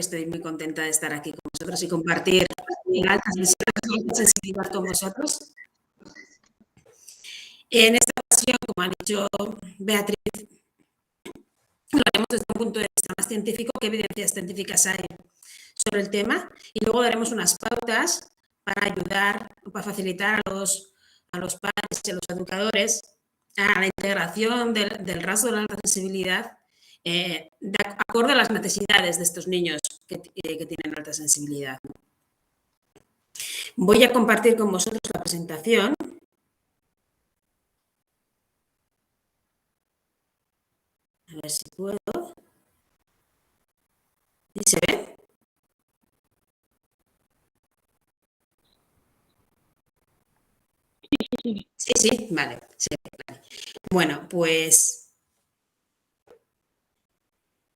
estoy muy contenta de estar aquí con vosotros y compartir mi alta sensibilidad con vosotros. En esta ocasión, como ha dicho Beatriz, lo haremos desde un punto de vista más científico, qué evidencias científicas hay sobre el tema, y luego daremos unas pautas para ayudar, para facilitar a los padres y a los educadores a la integración del rasgo de la alta sensibilidad de acuerdo a las necesidades de estos niños que tienen alta sensibilidad. Voy a compartir con vosotros la presentación. A ver si puedo. ¿Y se ve? Sí, sí, vale. Sí, vale. Bueno, pues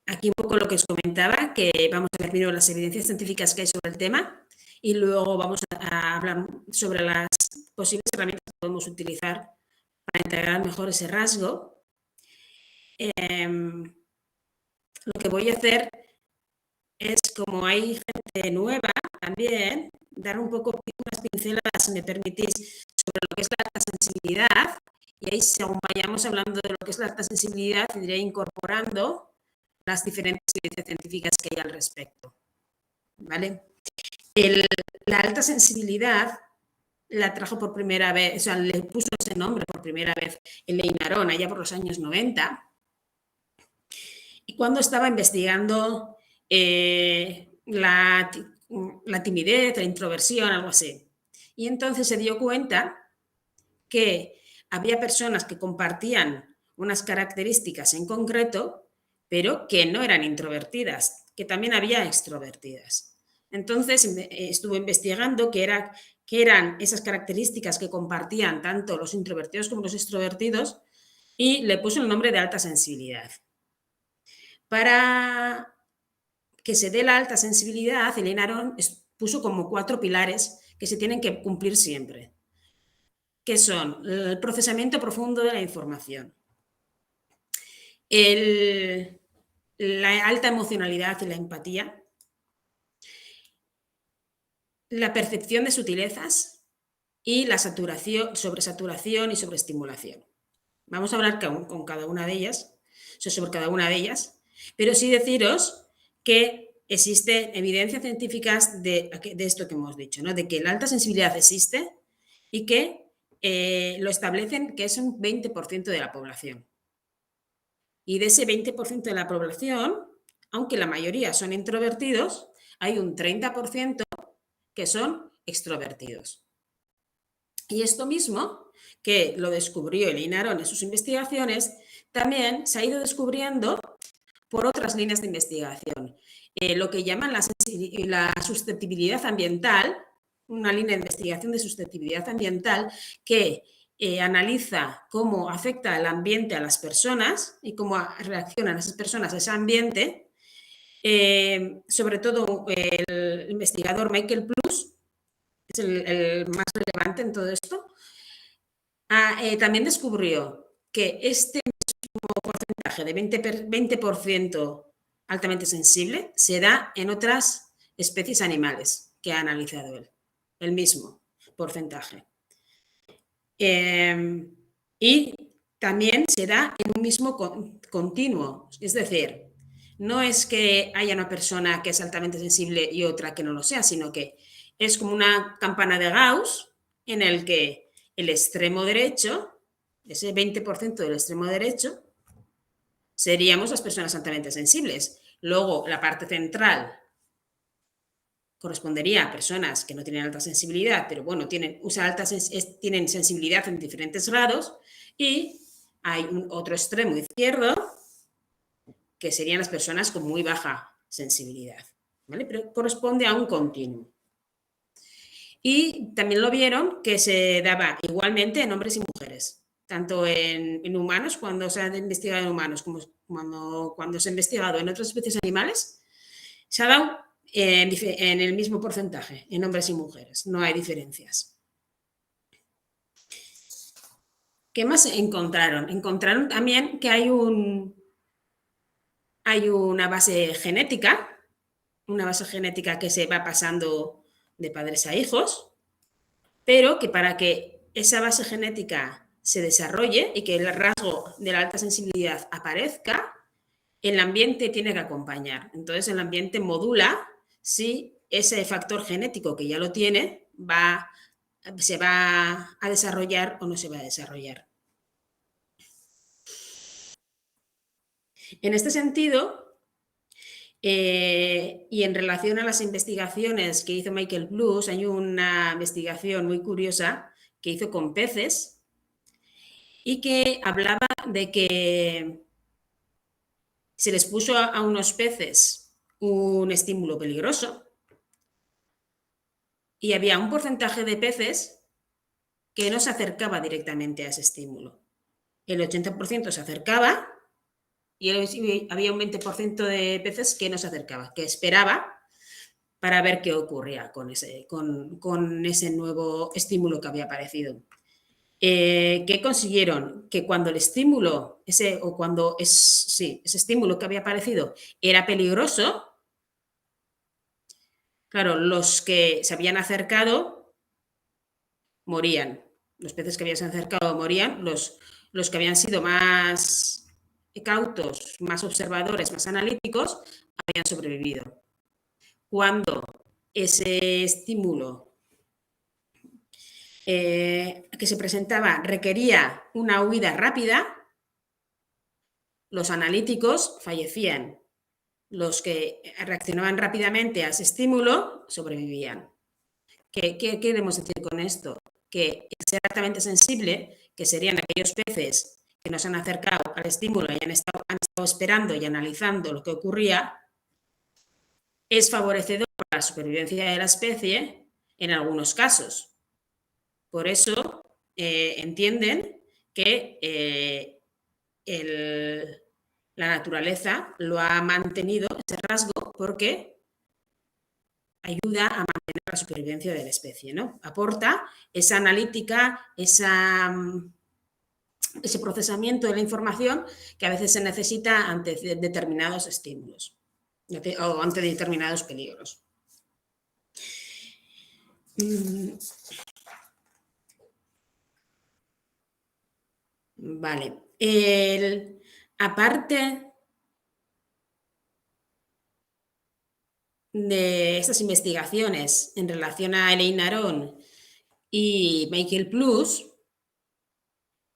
aquí un poco lo que os comentaba, que vamos a ver primero las evidencias científicas que hay sobre el tema y luego vamos a hablar sobre las posibles herramientas que podemos utilizar para integrar mejor ese rasgo. Lo que voy a hacer es, como hay gente nueva también, dar un poco unas pinceladas, si me permitís, sobre lo que es la alta sensibilidad, y ahí según vayamos hablando de lo que es la alta sensibilidad, iré incorporando las diferentes evidencias científicas que hay al respecto. ¿Vale? La alta sensibilidad la trajo por primera vez, o sea, le puso ese nombre por primera vez Elaine Aron, allá por los años 90, y cuando estaba investigando la timidez, la introversión, algo así. Y entonces se dio cuenta que había personas que compartían unas características en concreto, pero que no eran introvertidas, que también había extrovertidas. Entonces estuvo investigando qué eran esas características que compartían tanto los introvertidos como los extrovertidos y le puso el nombre de alta sensibilidad. Para que se dé la alta sensibilidad, Elaine Aron puso como 4 pilares que se tienen que cumplir siempre, que son el procesamiento profundo de la información, la alta emocionalidad y la empatía, la percepción de sutilezas y la sobresaturación y sobreestimulación. Vamos a hablar con cada una de ellas, sobre cada una de ellas, pero sí deciros que existen evidencias científicas de esto que hemos dicho, ¿no? De que la alta sensibilidad existe y que lo establecen que es un 20% de la población. Y de ese 20% de la población, aunque la mayoría son introvertidos, hay un 30% que son extrovertidos. Y esto mismo, que lo descubrió Elaine Aron en sus investigaciones, también se ha ido descubriendo por otras líneas de investigación. Lo que llaman la susceptibilidad ambiental, una línea de investigación de susceptibilidad ambiental que analiza cómo afecta el ambiente a las personas y cómo reaccionan esas personas a ese ambiente. Sobre todo el investigador Michael Plus es el más relevante en todo esto. También descubrió que este mismo porcentaje de 20% altamente sensible se da en otras especies animales que ha analizado él, el mismo porcentaje. Y también se da en un mismo continuo, es decir, no es que haya una persona que es altamente sensible y otra que no lo sea, sino que es como una campana de Gauss en el que el extremo derecho, ese 20% del extremo derecho, seríamos las personas altamente sensibles. Luego, la parte central correspondería a personas que no tienen alta sensibilidad, pero bueno, tienen sensibilidad en diferentes grados, y hay otro extremo izquierdo que serían las personas con muy baja sensibilidad, ¿vale? Pero corresponde a un continuo. Y también lo vieron que se daba igualmente en hombres y mujeres, tanto en humanos, cuando se ha investigado en humanos, como cuando se ha investigado en otras especies animales, se ha dado en el mismo porcentaje, en hombres y mujeres, no hay diferencias. ¿Qué más encontraron? Encontraron también que hay una base genética una base genética que se va pasando de padres a hijos, pero que para que esa base genética se desarrolle y que el rasgo de la alta sensibilidad aparezca, el ambiente tiene que acompañar. Entonces, el ambiente modula si ese factor genético que ya lo tiene se va a desarrollar o no se va a desarrollar. En este sentido, y en relación a las investigaciones que hizo Michael Blues, hay una investigación muy curiosa que hizo con peces y que hablaba de que se les puso a unos peces un estímulo peligroso y había un porcentaje de peces que no se acercaba directamente a ese estímulo. El 80% se acercaba y había un 20% de peces que no se acercaba, que esperaba para ver qué ocurría con ese nuevo estímulo que había aparecido. ¿Qué consiguieron? Que cuando el estímulo, ese estímulo que había aparecido era peligroso, claro, los que se habían acercado morían. Los peces que habían acercado morían, los que habían sido más cautos, más observadores, más analíticos, habían sobrevivido. Cuando ese estímulo que se presentaba requería una huida rápida, los analíticos fallecían. Los que reaccionaban rápidamente a ese estímulo sobrevivían. ¿Qué queremos decir con esto? Que el ser altamente sensible, que serían aquellos peces que nos han acercado al estímulo y han estado esperando y analizando lo que ocurría, es favorecedor para la supervivencia de la especie en algunos casos. Por eso entienden que la naturaleza lo ha mantenido, ese rasgo, porque ayuda a mantener la supervivencia de la especie, ¿no? Aporta esa analítica, ese procesamiento de la información que a veces se necesita ante determinados estímulos o ante determinados peligros. Vale. Aparte de estas investigaciones en relación a Elaine Aron y Michael Blues,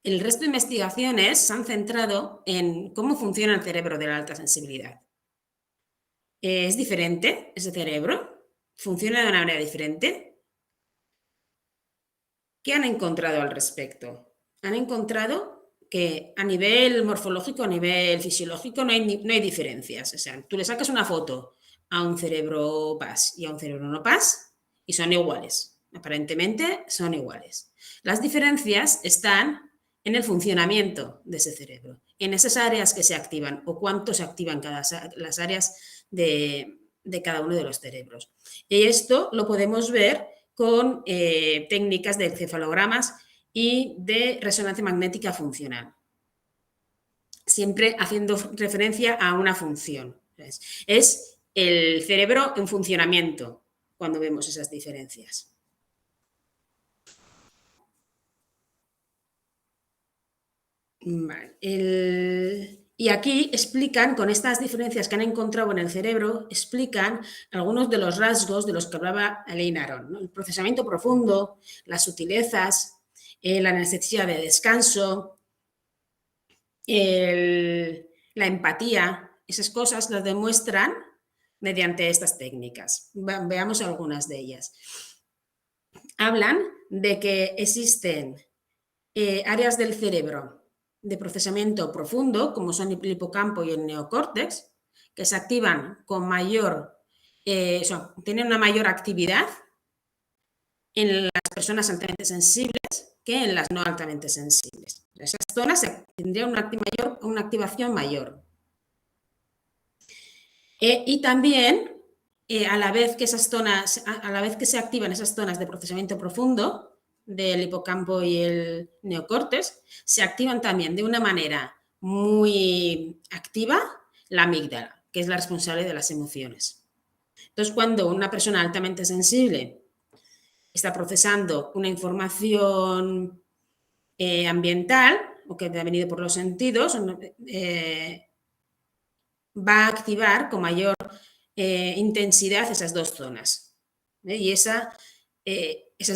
el resto de investigaciones se han centrado en cómo funciona el cerebro de la alta sensibilidad. ¿Es diferente ese cerebro? ¿Funciona de una manera diferente? ¿Qué han encontrado al respecto? Han encontrado que a nivel morfológico, a nivel fisiológico, no hay diferencias. O sea, tú le sacas una foto a un cerebro PAS y a un cerebro no PAS y son iguales. Aparentemente son iguales. Las diferencias están en el funcionamiento de ese cerebro, en esas áreas que se activan o cuánto se activan las áreas de cada uno de los cerebros. Y esto lo podemos ver con técnicas de encefalogramas y de resonancia magnética funcional, siempre haciendo referencia a una función. Es el cerebro en funcionamiento cuando vemos esas diferencias. Vale. Y aquí explican, con estas diferencias que han encontrado en el cerebro, explican algunos de los rasgos de los que hablaba Elaine Aron, ¿no? El procesamiento profundo, las sutilezas, la necesidad de descanso, la empatía, esas cosas las demuestran mediante estas técnicas. Veamos algunas de ellas. Hablan de que existen áreas del cerebro de procesamiento profundo, como son el hipocampo y el neocórtex, que se activan con tienen una mayor actividad en las personas altamente sensibles que en las no altamente sensibles. Esas zonas tendrían una activación mayor. Y también, a la vez que se activan esas zonas de procesamiento profundo del hipocampo y el neocórtex, se activan también de una manera muy activa la amígdala, que es la responsable de las emociones. Entonces, cuando una persona altamente sensible está procesando una información ambiental o que ha venido por los sentidos, va a activar con mayor intensidad esas dos zonas. Y esas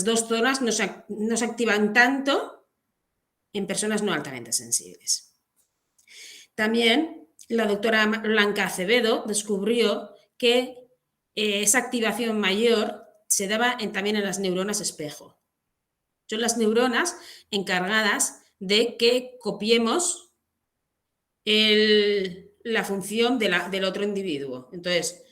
dos zonas no se activan tanto en personas no altamente sensibles. También la doctora Blanca Acevedo descubrió que esa activación mayor se daba también en las neuronas espejo. Son las neuronas encargadas de que copiemos la función del otro individuo. Entonces,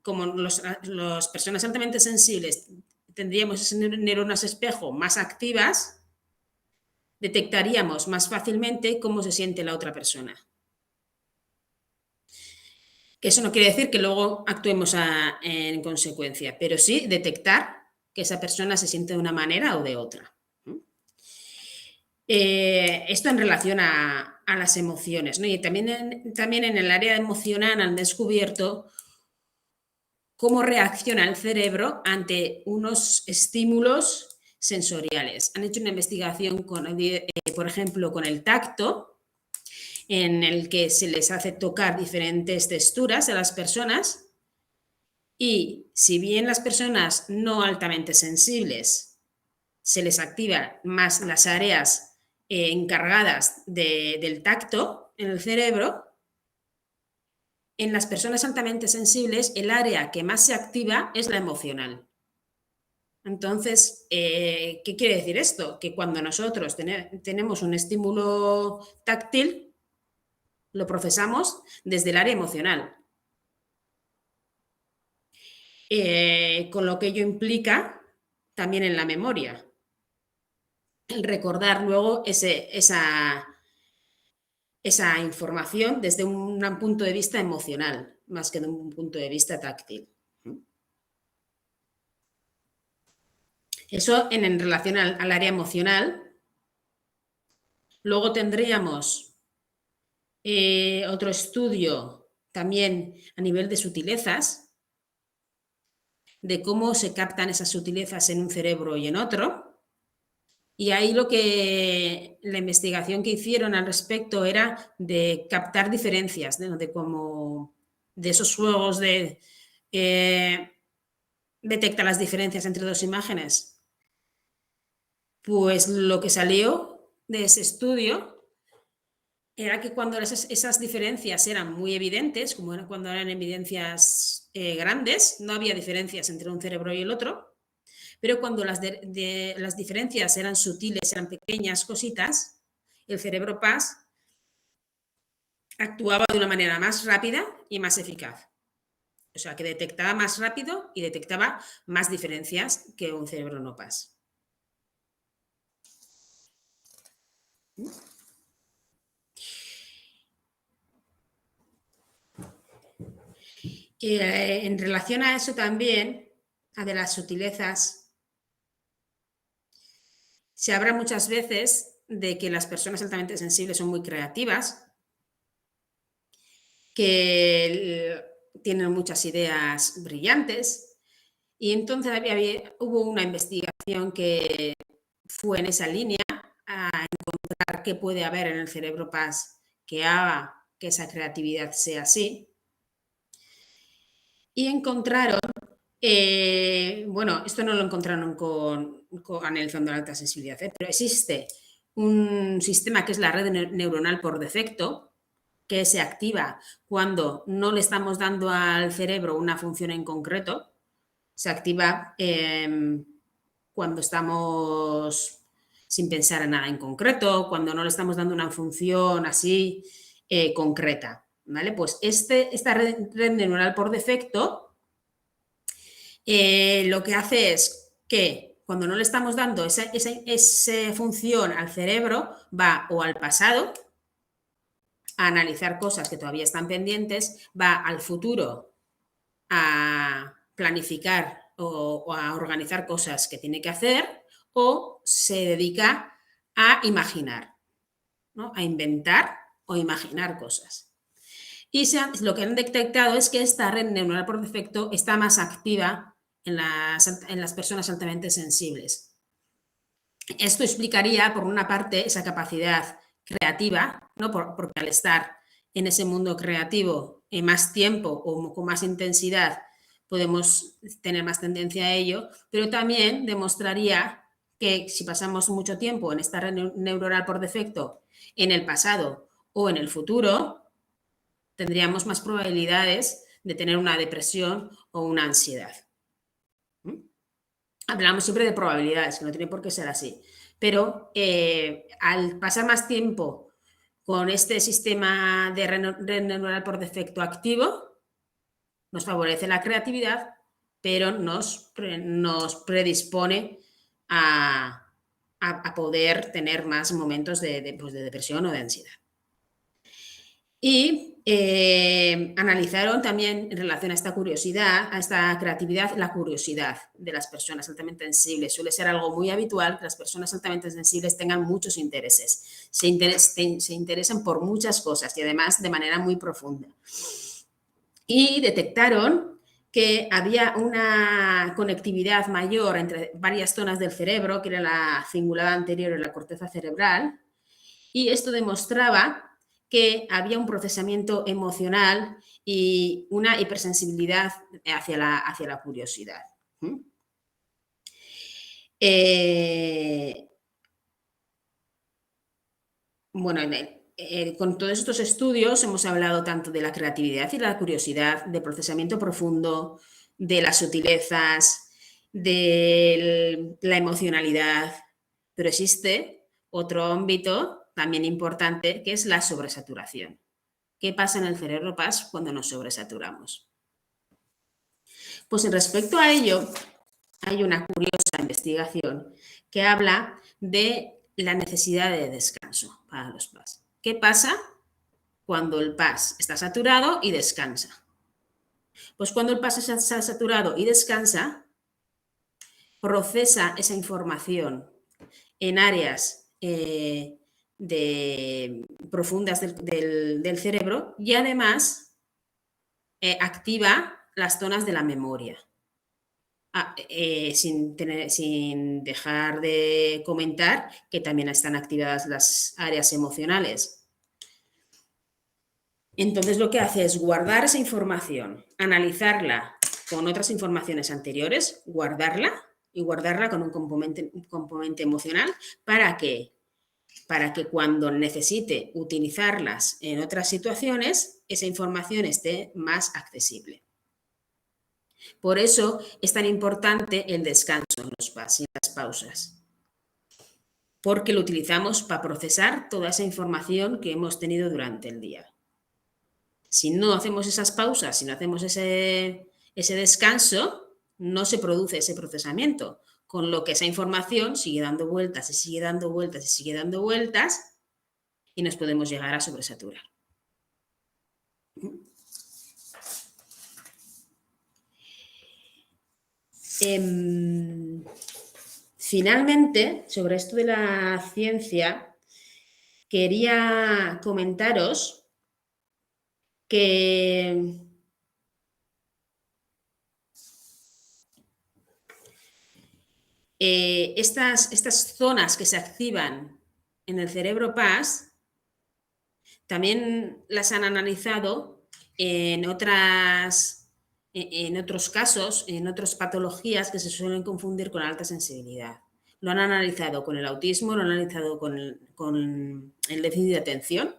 como las personas altamente sensibles tendríamos esas neuronas espejo más activas, detectaríamos más fácilmente cómo se siente la otra persona. Eso no quiere decir que luego actuemos en consecuencia, pero sí detectar que esa persona se siente de una manera o de otra. Esto en relación a las emociones, ¿no? Y también en el área emocional han descubierto cómo reacciona el cerebro ante unos estímulos sensoriales. Han hecho una investigación, por ejemplo, con el tacto, en el que se les hace tocar diferentes texturas a las personas y si bien las personas no altamente sensibles se les activan más las áreas encargadas del tacto en el cerebro, en las personas altamente sensibles el área que más se activa es la emocional. Entonces, ¿qué quiere decir esto? Que cuando nosotros tenemos un estímulo táctil, lo procesamos desde el área emocional. Con lo que ello implica también en la memoria. El recordar luego esa información desde un punto de vista emocional, más que de un punto de vista táctil. Eso en relación al área emocional. Luego tendríamos otro estudio también a nivel de sutilezas, de cómo se captan esas sutilezas en un cerebro y en otro. Y ahí la investigación que hicieron al respecto era de captar diferencias, de esos juegos de detecta las diferencias entre dos imágenes. Pues lo que salió de ese estudio era que cuando esas diferencias eran muy evidentes, como era cuando eran evidencias grandes, no había diferencias entre un cerebro y el otro, pero cuando las diferencias eran sutiles, eran pequeñas cositas, el cerebro PAS actuaba de una manera más rápida y más eficaz. O sea, que detectaba más rápido y detectaba más diferencias que un cerebro no PAS. En relación a eso también, a de las sutilezas, se habla muchas veces de que las personas altamente sensibles son muy creativas, que tienen muchas ideas brillantes, y entonces hubo una investigación que fue en esa línea a encontrar qué puede haber en el cerebro PAS que haga que esa creatividad sea así. Y encontraron, bueno, esto no lo encontraron analizando la alta sensibilidad, pero existe un sistema que es la red neuronal por defecto, que se activa cuando no le estamos dando al cerebro una función en concreto. Se activa cuando estamos sin pensar en nada en concreto, cuando no le estamos dando una función así concreta. ¿Vale? Pues esta red neuronal por defecto lo que hace es que cuando no le estamos dando esa función al cerebro, va o al pasado a analizar cosas que todavía están pendientes, va al futuro a planificar o a organizar cosas que tiene que hacer, o se dedica a imaginar, ¿no? A inventar o imaginar cosas. Y lo que han detectado es que esta red neuronal por defecto está más activa en las personas altamente sensibles. Esto explicaría, por una parte, esa capacidad creativa, ¿no? Porque al estar en ese mundo creativo en más tiempo o con más intensidad, podemos tener más tendencia a ello, pero también demostraría que si pasamos mucho tiempo en esta red neuronal por defecto en el pasado o en el futuro, tendríamos más probabilidades de tener una depresión o una ansiedad. Hablamos siempre de probabilidades, que no tiene por qué ser así, pero al pasar más tiempo con este sistema de red neuronal por defecto activo, nos favorece la creatividad, pero nos predispone a poder tener más momentos pues de depresión o de ansiedad. Y analizaron también en relación a esta curiosidad, a esta creatividad, la curiosidad de las personas altamente sensibles. Suele ser algo muy habitual que las personas altamente sensibles tengan muchos intereses, se interesen por muchas cosas y además de manera muy profunda. Y detectaron que había una conectividad mayor entre varias zonas del cerebro, que era la cingulada anterior y la corteza cerebral, y esto demostraba que había un procesamiento emocional y una hipersensibilidad hacia la curiosidad. Bueno, con todos estos estudios hemos hablado tanto de la creatividad y la curiosidad, de procesamiento profundo, de las sutilezas, de la emocionalidad, pero existe otro ámbito también importante, que es la sobresaturación. ¿Qué pasa en el cerebro PAS cuando nos sobresaturamos? Pues en respecto a ello, hay una curiosa investigación que habla de la necesidad de descanso para los PAS. ¿Qué pasa cuando el PAS está saturado y descansa? Pues cuando el PAS está saturado y descansa, procesa esa información en áreas profundas del cerebro y además activa las zonas de la memoria. Sin dejar de comentar que también están activadas las áreas emocionales. Entonces lo que hace es guardar esa información, analizarla con otras informaciones anteriores, guardarla y guardarla con un componente emocional para que cuando necesite utilizarlas en otras situaciones, esa información esté más accesible. Por eso es tan importante el descanso en los PAS y las pausas, porque lo utilizamos para procesar toda esa información que hemos tenido durante el día. Si no hacemos esas pausas, si no hacemos ese descanso, no se produce ese procesamiento, con lo que esa información sigue dando vueltas y sigue dando vueltas y sigue dando vueltas y nos podemos llegar a sobresaturar. Finalmente, sobre esto de la ciencia, quería comentaros que estas zonas que se activan en el cerebro PAS también las han analizado en otros casos, en otras patologías que se suelen confundir con alta sensibilidad. Lo han analizado con el autismo, lo han analizado con el déficit de atención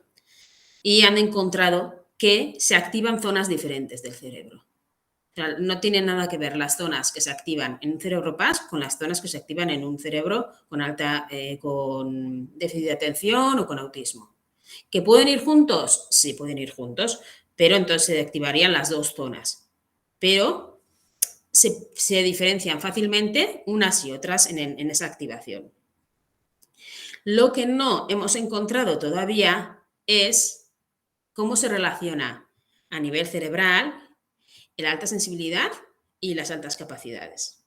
y han encontrado que se activan zonas diferentes del cerebro. O sea, no tienen nada que ver las zonas que se activan en un cerebro PAS con las zonas que se activan en un cerebro con déficit de atención o con autismo. ¿Que pueden ir juntos? Sí, pueden ir juntos, pero entonces se activarían las dos zonas. Pero se diferencian fácilmente unas y otras en esa activación. Lo que no hemos encontrado todavía es cómo se relaciona a nivel cerebral la alta sensibilidad y las altas capacidades.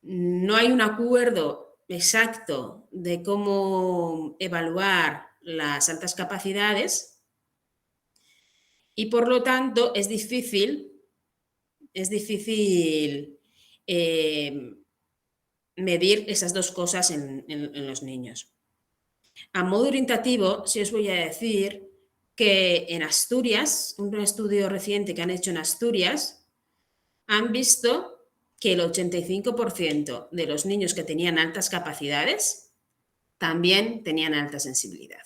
No hay un acuerdo exacto de cómo evaluar las altas capacidades, Y por lo tanto es difícil medir esas dos cosas en los niños. A modo orientativo, sí os voy a decir que en Asturias, un estudio reciente que han hecho en Asturias, han visto que el 85% de los niños que tenían altas capacidades también tenían alta sensibilidad.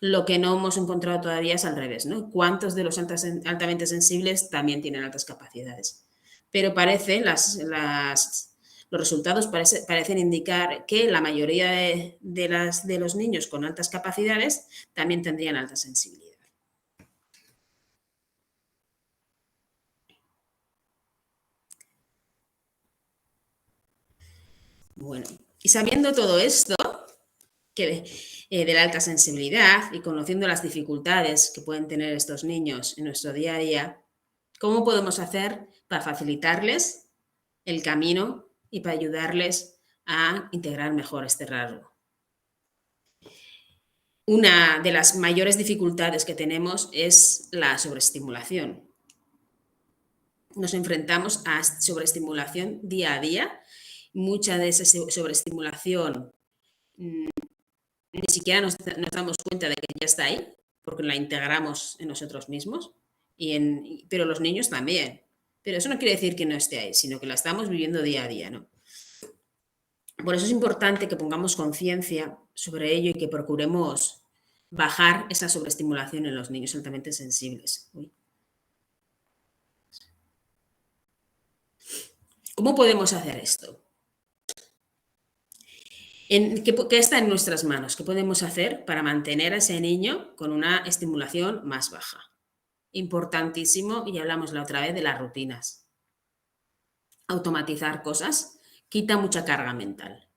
Lo que no hemos encontrado todavía es al revés, ¿no? ¿Cuántos de los altamente sensibles también tienen altas capacidades? Pero los resultados parecen indicar que la mayoría de los niños con altas capacidades también tendrían alta sensibilidad. Bueno, y sabiendo todo esto, de la alta sensibilidad y conociendo las dificultades que pueden tener estos niños en nuestro día a día, ¿cómo podemos hacer para facilitarles el camino y para ayudarles a integrar mejor este rasgo? Una de las mayores dificultades que tenemos es la sobreestimulación. Nos enfrentamos a sobreestimulación día a día. Mucha de esa sobreestimulación ni siquiera nos damos cuenta de que ya está ahí, porque la integramos en nosotros mismos, pero los niños también. Pero eso no quiere decir que no esté ahí, sino que la estamos viviendo día a día, ¿no? Por eso es importante que pongamos conciencia sobre ello y que procuremos bajar esa sobreestimulación en los niños altamente sensibles. Uy. ¿Cómo podemos hacer esto? ¿Qué está en nuestras manos? ¿Qué podemos hacer para mantener a ese niño con una estimulación más baja? Importantísimo, y hablamos la otra vez de las rutinas. Automatizar cosas quita mucha carga mental.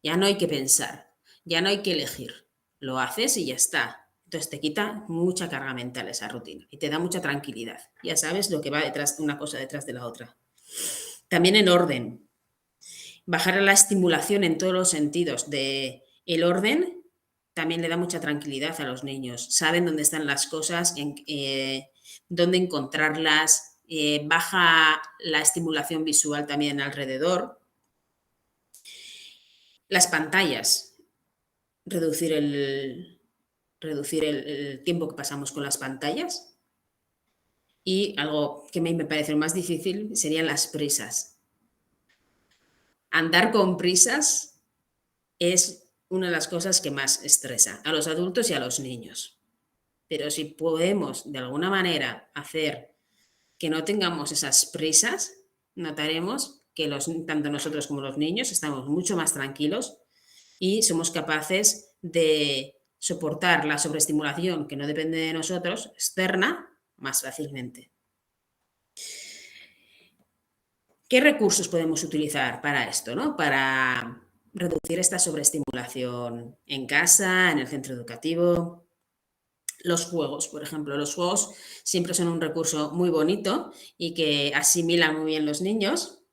Ya no hay que pensar, ya no hay que elegir. Lo haces y ya está. Entonces te quita mucha carga mental esa rutina y te da mucha tranquilidad. Ya sabes lo que va detrás, una cosa detrás de la otra. También en orden. Bajar la estimulación en todos los sentidos. El orden también le da mucha tranquilidad a los niños. Saben dónde están las cosas, dónde encontrarlas. Baja la estimulación visual también alrededor. Las pantallas. Reducir el tiempo que pasamos con las pantallas. Y algo que a mí me parece más difícil serían las prisas. Andar con prisas es una de las cosas que más estresa a los adultos y a los niños. Pero si podemos, de alguna manera, hacer que no tengamos esas prisas, notaremos que tanto nosotros como los niños estamos mucho más tranquilos y somos capaces de soportar la sobreestimulación que no depende de nosotros, externa, más fácilmente. ¿Qué recursos podemos utilizar para esto, ¿no? Para reducir esta sobreestimulación en casa, en el centro educativo? Los juegos, por ejemplo. Los juegos siempre son un recurso muy bonito y que asimilan muy bien los niños.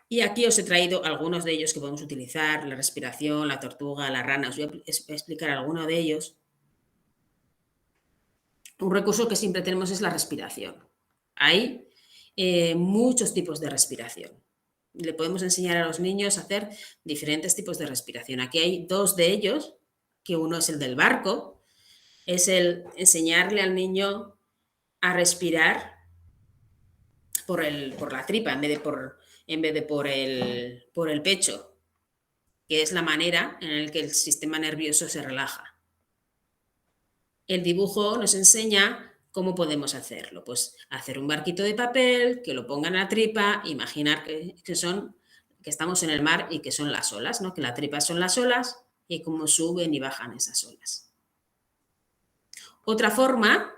Y aquí os he traído algunos de ellos que podemos utilizar, la respiración, la tortuga, la rana. Os voy a explicar alguno de ellos. Un recurso que siempre tenemos es la respiración. Hay muchos tipos de respiración. Le podemos enseñar a los niños a hacer diferentes tipos de respiración. Aquí hay dos de ellos, que uno es el del barco, es el enseñarle al niño a respirar por la tripa en vez de por el pecho, que es la manera en la que el sistema nervioso se relaja. El dibujo nos enseña cómo podemos hacerlo. Pues hacer un barquito de papel, que lo pongan en la tripa, imaginar que estamos en el mar y que son las olas, ¿no? Que la tripa son las olas y cómo suben y bajan esas olas. Otra forma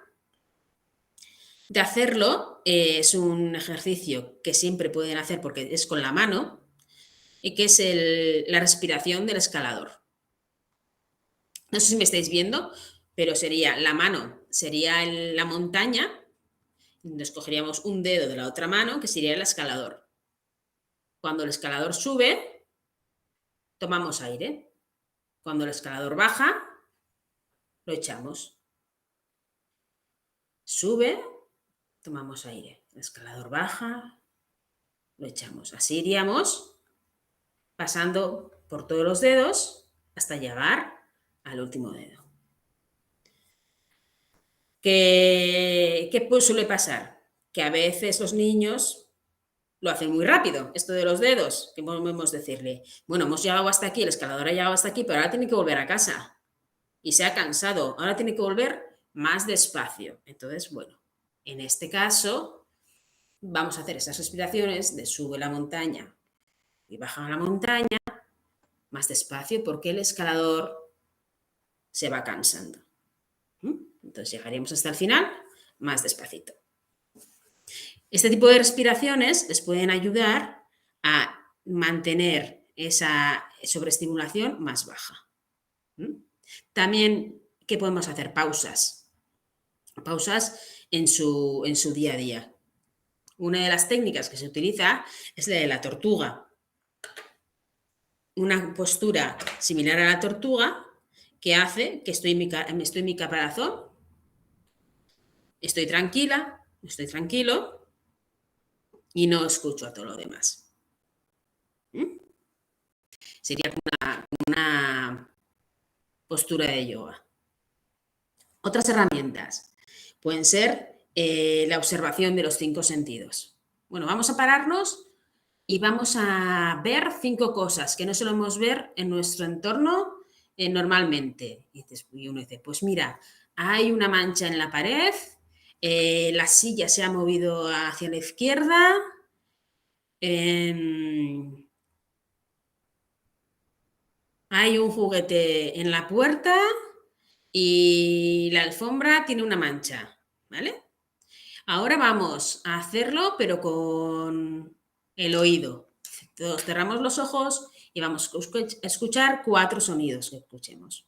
de hacerlo es un ejercicio que siempre pueden hacer porque es con la mano y que es la respiración del escalador. No sé si me estáis viendo, pero sería la mano, sería la montaña, nos cogeríamos un dedo de la otra mano, que sería el escalador. Cuando el escalador sube, tomamos aire. Cuando el escalador baja, lo echamos. sube, tomamos aire, el escalador baja, lo echamos. Así iríamos pasando por todos los dedos hasta llegar al último dedo. ¿Qué suele pasar? Que a veces los niños lo hacen muy rápido, esto de los dedos, que podemos decirle, bueno, hemos llegado hasta aquí, el escalador ha llegado hasta aquí, pero ahora tiene que volver a casa. Y se ha cansado, ahora tiene que volver más despacio. Entonces, bueno, en este caso vamos a hacer esas respiraciones de sube la montaña y baja la montaña más despacio porque el escalador se va cansando. Entonces llegaríamos hasta el final más despacito. Este tipo de respiraciones les pueden ayudar a mantener esa sobreestimulación más baja. También, ¿qué podemos hacer? Pausas. Pausas en su día a día. Una de las técnicas que se utiliza es la de la tortuga. Una postura similar a la tortuga que hace que estoy en mi caparazón, estoy tranquila, estoy tranquilo y no escucho a todo lo demás. Sería una postura de yoga. Otras herramientas pueden ser la observación de los 5 sentidos. Bueno, vamos a pararnos y vamos a ver 5 cosas que no solemos ver en nuestro entorno normalmente. Y uno dice, pues mira, hay una mancha en la pared, la silla se ha movido hacia la izquierda, hay un juguete en la puerta y la alfombra tiene una mancha, ¿vale? Ahora vamos a hacerlo, pero con el oído. Todos cerramos los ojos y vamos a escuchar 4 sonidos que escuchemos.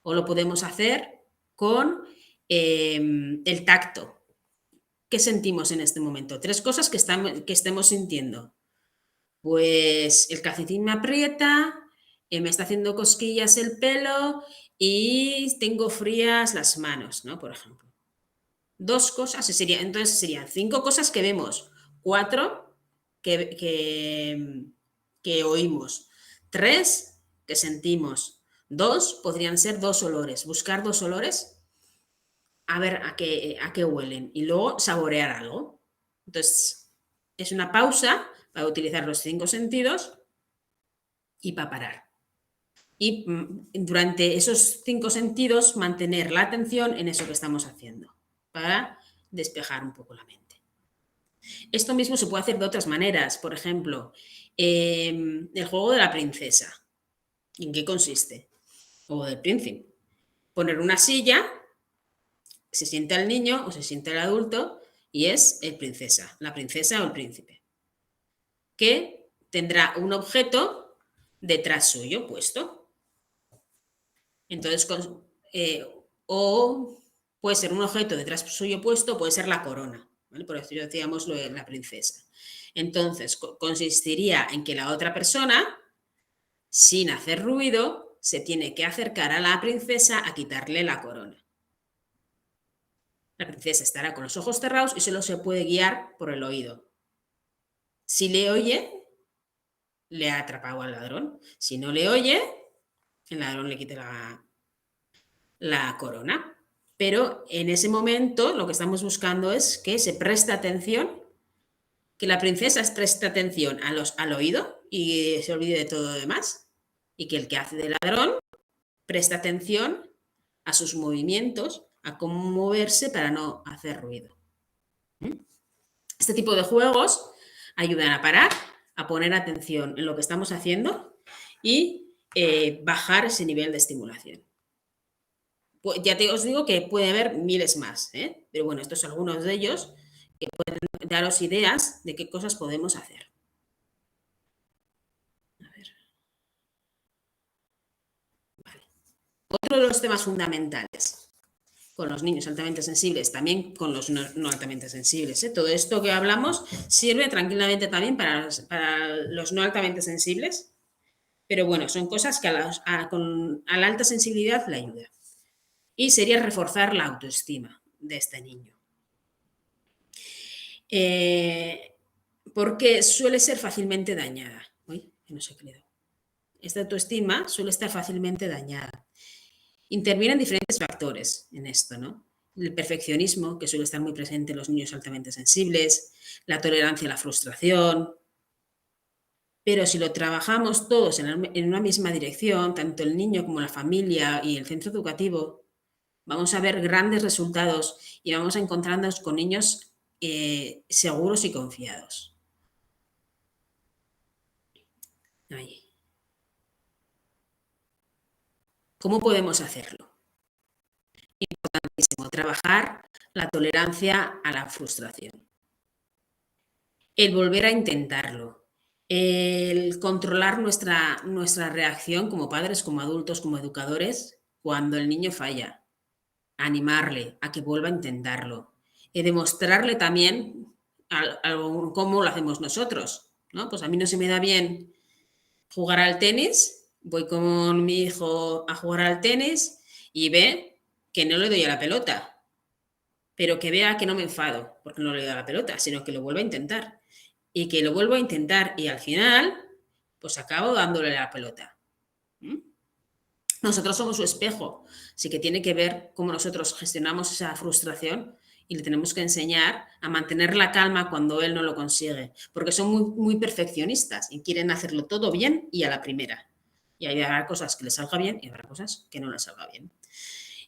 O lo podemos hacer con el tacto. ¿Qué sentimos en este momento? 3 cosas que estemos sintiendo. Pues el calcetín me aprieta, me está haciendo cosquillas el pelo y tengo frías las manos, ¿no? Por ejemplo. 2 cosas, entonces serían 5 cosas que vemos, 4 que oímos, 3 que sentimos, 2 podrían ser 2 olores, buscar 2 olores a ver a qué huelen y luego saborear algo. Entonces, es una pausa para utilizar los 5 sentidos y para parar. Y durante esos 5 sentidos mantener la atención en eso que estamos haciendo, para despejar un poco la mente. Esto mismo se puede hacer de otras maneras. Por ejemplo, el juego de la princesa. ¿En qué consiste? O del príncipe. Poner una silla, se sienta el niño o se sienta el adulto y es la princesa o el príncipe, que tendrá un objeto detrás suyo puesto. Entonces, o puede ser un objeto detrás suyo puesto, puede ser la corona, ¿vale? Por eso decíamos lo de la princesa. Entonces, consistiría en que la otra persona, sin hacer ruido, se tiene que acercar a la princesa a quitarle la corona. La princesa estará con los ojos cerrados y solo se puede guiar por el oído. Si le oye, le ha atrapado al ladrón. Si no le oye, el ladrón le quita la corona. Pero en ese momento lo que estamos buscando es que se preste atención, que la princesa preste atención al oído y se olvide de todo lo demás. Y que el que hace de ladrón preste atención a sus movimientos, a cómo moverse para no hacer ruido. Este tipo de juegos ayudan a parar, a poner atención en lo que estamos haciendo y bajar ese nivel de estimulación. Pues ya os digo que puede haber miles más, pero bueno, estos son algunos de ellos que pueden daros ideas de qué cosas podemos hacer. A ver. Vale. Otro de los temas fundamentales con los niños altamente sensibles, también con los no altamente sensibles. Todo esto que hablamos sirve tranquilamente también para los no altamente sensibles, pero bueno, son cosas que a la alta sensibilidad le ayuda. Y sería reforzar la autoestima. de este niño. Porque suele ser fácilmente dañada. Uy, que no se ha quedado. Esta autoestima suele estar fácilmente dañada. Intervienen diferentes factores en esto, ¿no? El perfeccionismo, que suele estar muy presente en los niños altamente sensibles, la tolerancia a la frustración. Pero si lo trabajamos todos en una misma dirección, tanto el niño como la familia y el centro educativo, vamos a ver grandes resultados y vamos a encontrarnos con niños seguros y confiados. Ahí. ¿Cómo podemos hacerlo? Importantísimo, trabajar la tolerancia a la frustración. El volver a intentarlo. El controlar nuestra reacción como padres, como adultos, como educadores, cuando el niño falla. Animarle a que vuelva a intentarlo. Y demostrarle también cómo lo hacemos nosotros, ¿no? Pues a mí no se me da bien jugar al tenis, voy con mi hijo a jugar al tenis y ve que no le doy a la pelota, pero que vea que no me enfado porque no le doy a la pelota, sino que lo vuelvo a intentar. Y que lo vuelvo a intentar y al final, pues acabo dándole la pelota. ¿Mm? Nosotros somos su espejo, así que tiene que ver cómo nosotros gestionamos esa frustración y le tenemos que enseñar a mantener la calma cuando él no lo consigue, porque son muy perfeccionistas y quieren hacerlo todo bien y a la primera. Y ahí habrá cosas que les salga bien y habrá cosas que no les salga bien.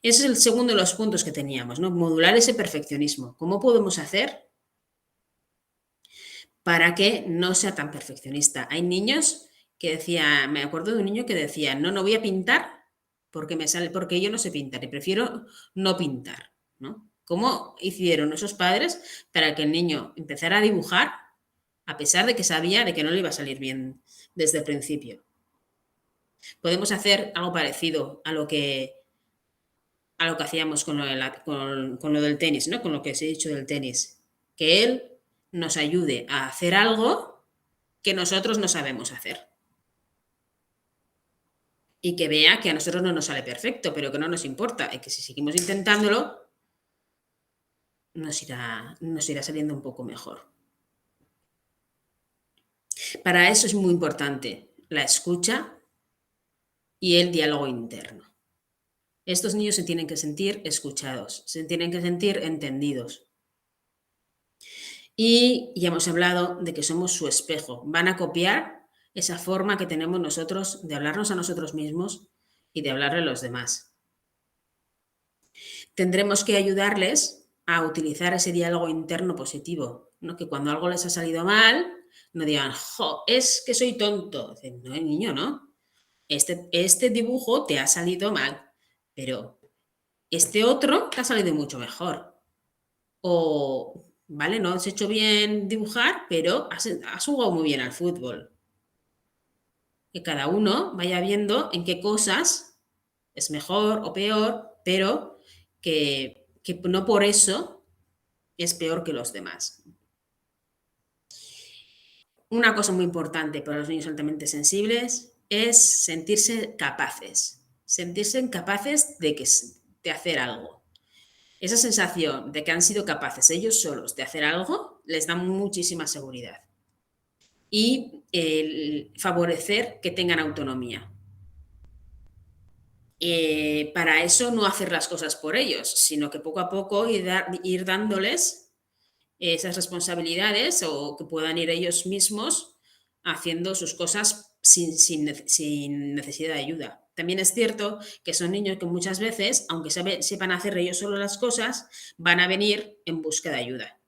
Ese es el segundo de los puntos que teníamos, ¿no? Modular ese perfeccionismo. ¿Cómo podemos hacer para que no sea tan perfeccionista? Hay niños que decían, me acuerdo de un niño que decía, no voy a pintar porque yo no sé pintar y prefiero no pintar, ¿no? ¿Cómo hicieron esos padres para que el niño empezara a dibujar a pesar de que sabía de que no le iba a salir bien desde el principio? Podemos hacer algo parecido a lo que hacíamos con lo del tenis, ¿no? Con lo que os he dicho del tenis. Que él nos ayude a hacer algo que nosotros no sabemos hacer. Y que vea que a nosotros no nos sale perfecto, pero que no nos importa. Y que si seguimos intentándolo, nos irá saliendo un poco mejor. Para eso es muy importante la escucha y el diálogo interno. Estos niños se tienen que sentir escuchados, se tienen que sentir entendidos. Y ya hemos hablado de que somos su espejo. Van a copiar esa forma que tenemos nosotros de hablarnos a nosotros mismos y de hablarle a los demás. Tendremos que ayudarles a utilizar ese diálogo interno positivo, ¿no? Que cuando algo les ha salido mal, no digan, jo, es que soy tonto. Dicen, no, niño, no. Este dibujo te ha salido mal, pero este otro te ha salido mucho mejor. O, vale, no has hecho bien dibujar, pero has jugado muy bien al fútbol. Que cada uno vaya viendo en qué cosas es mejor o peor, pero que no por eso es peor que los demás. Una cosa muy importante para los niños altamente sensibles es sentirse capaces de hacer algo. Esa sensación de que han sido capaces ellos solos de hacer algo les da muchísima seguridad. Y favorecer que tengan autonomía. Para eso no hacer las cosas por ellos, sino que poco a poco ir dándoles esas responsabilidades o que puedan ir ellos mismos haciendo sus cosas sin necesidad de ayuda. También es cierto que son niños que muchas veces, aunque sepan hacer ellos solo las cosas, van a venir en busca de ayuda.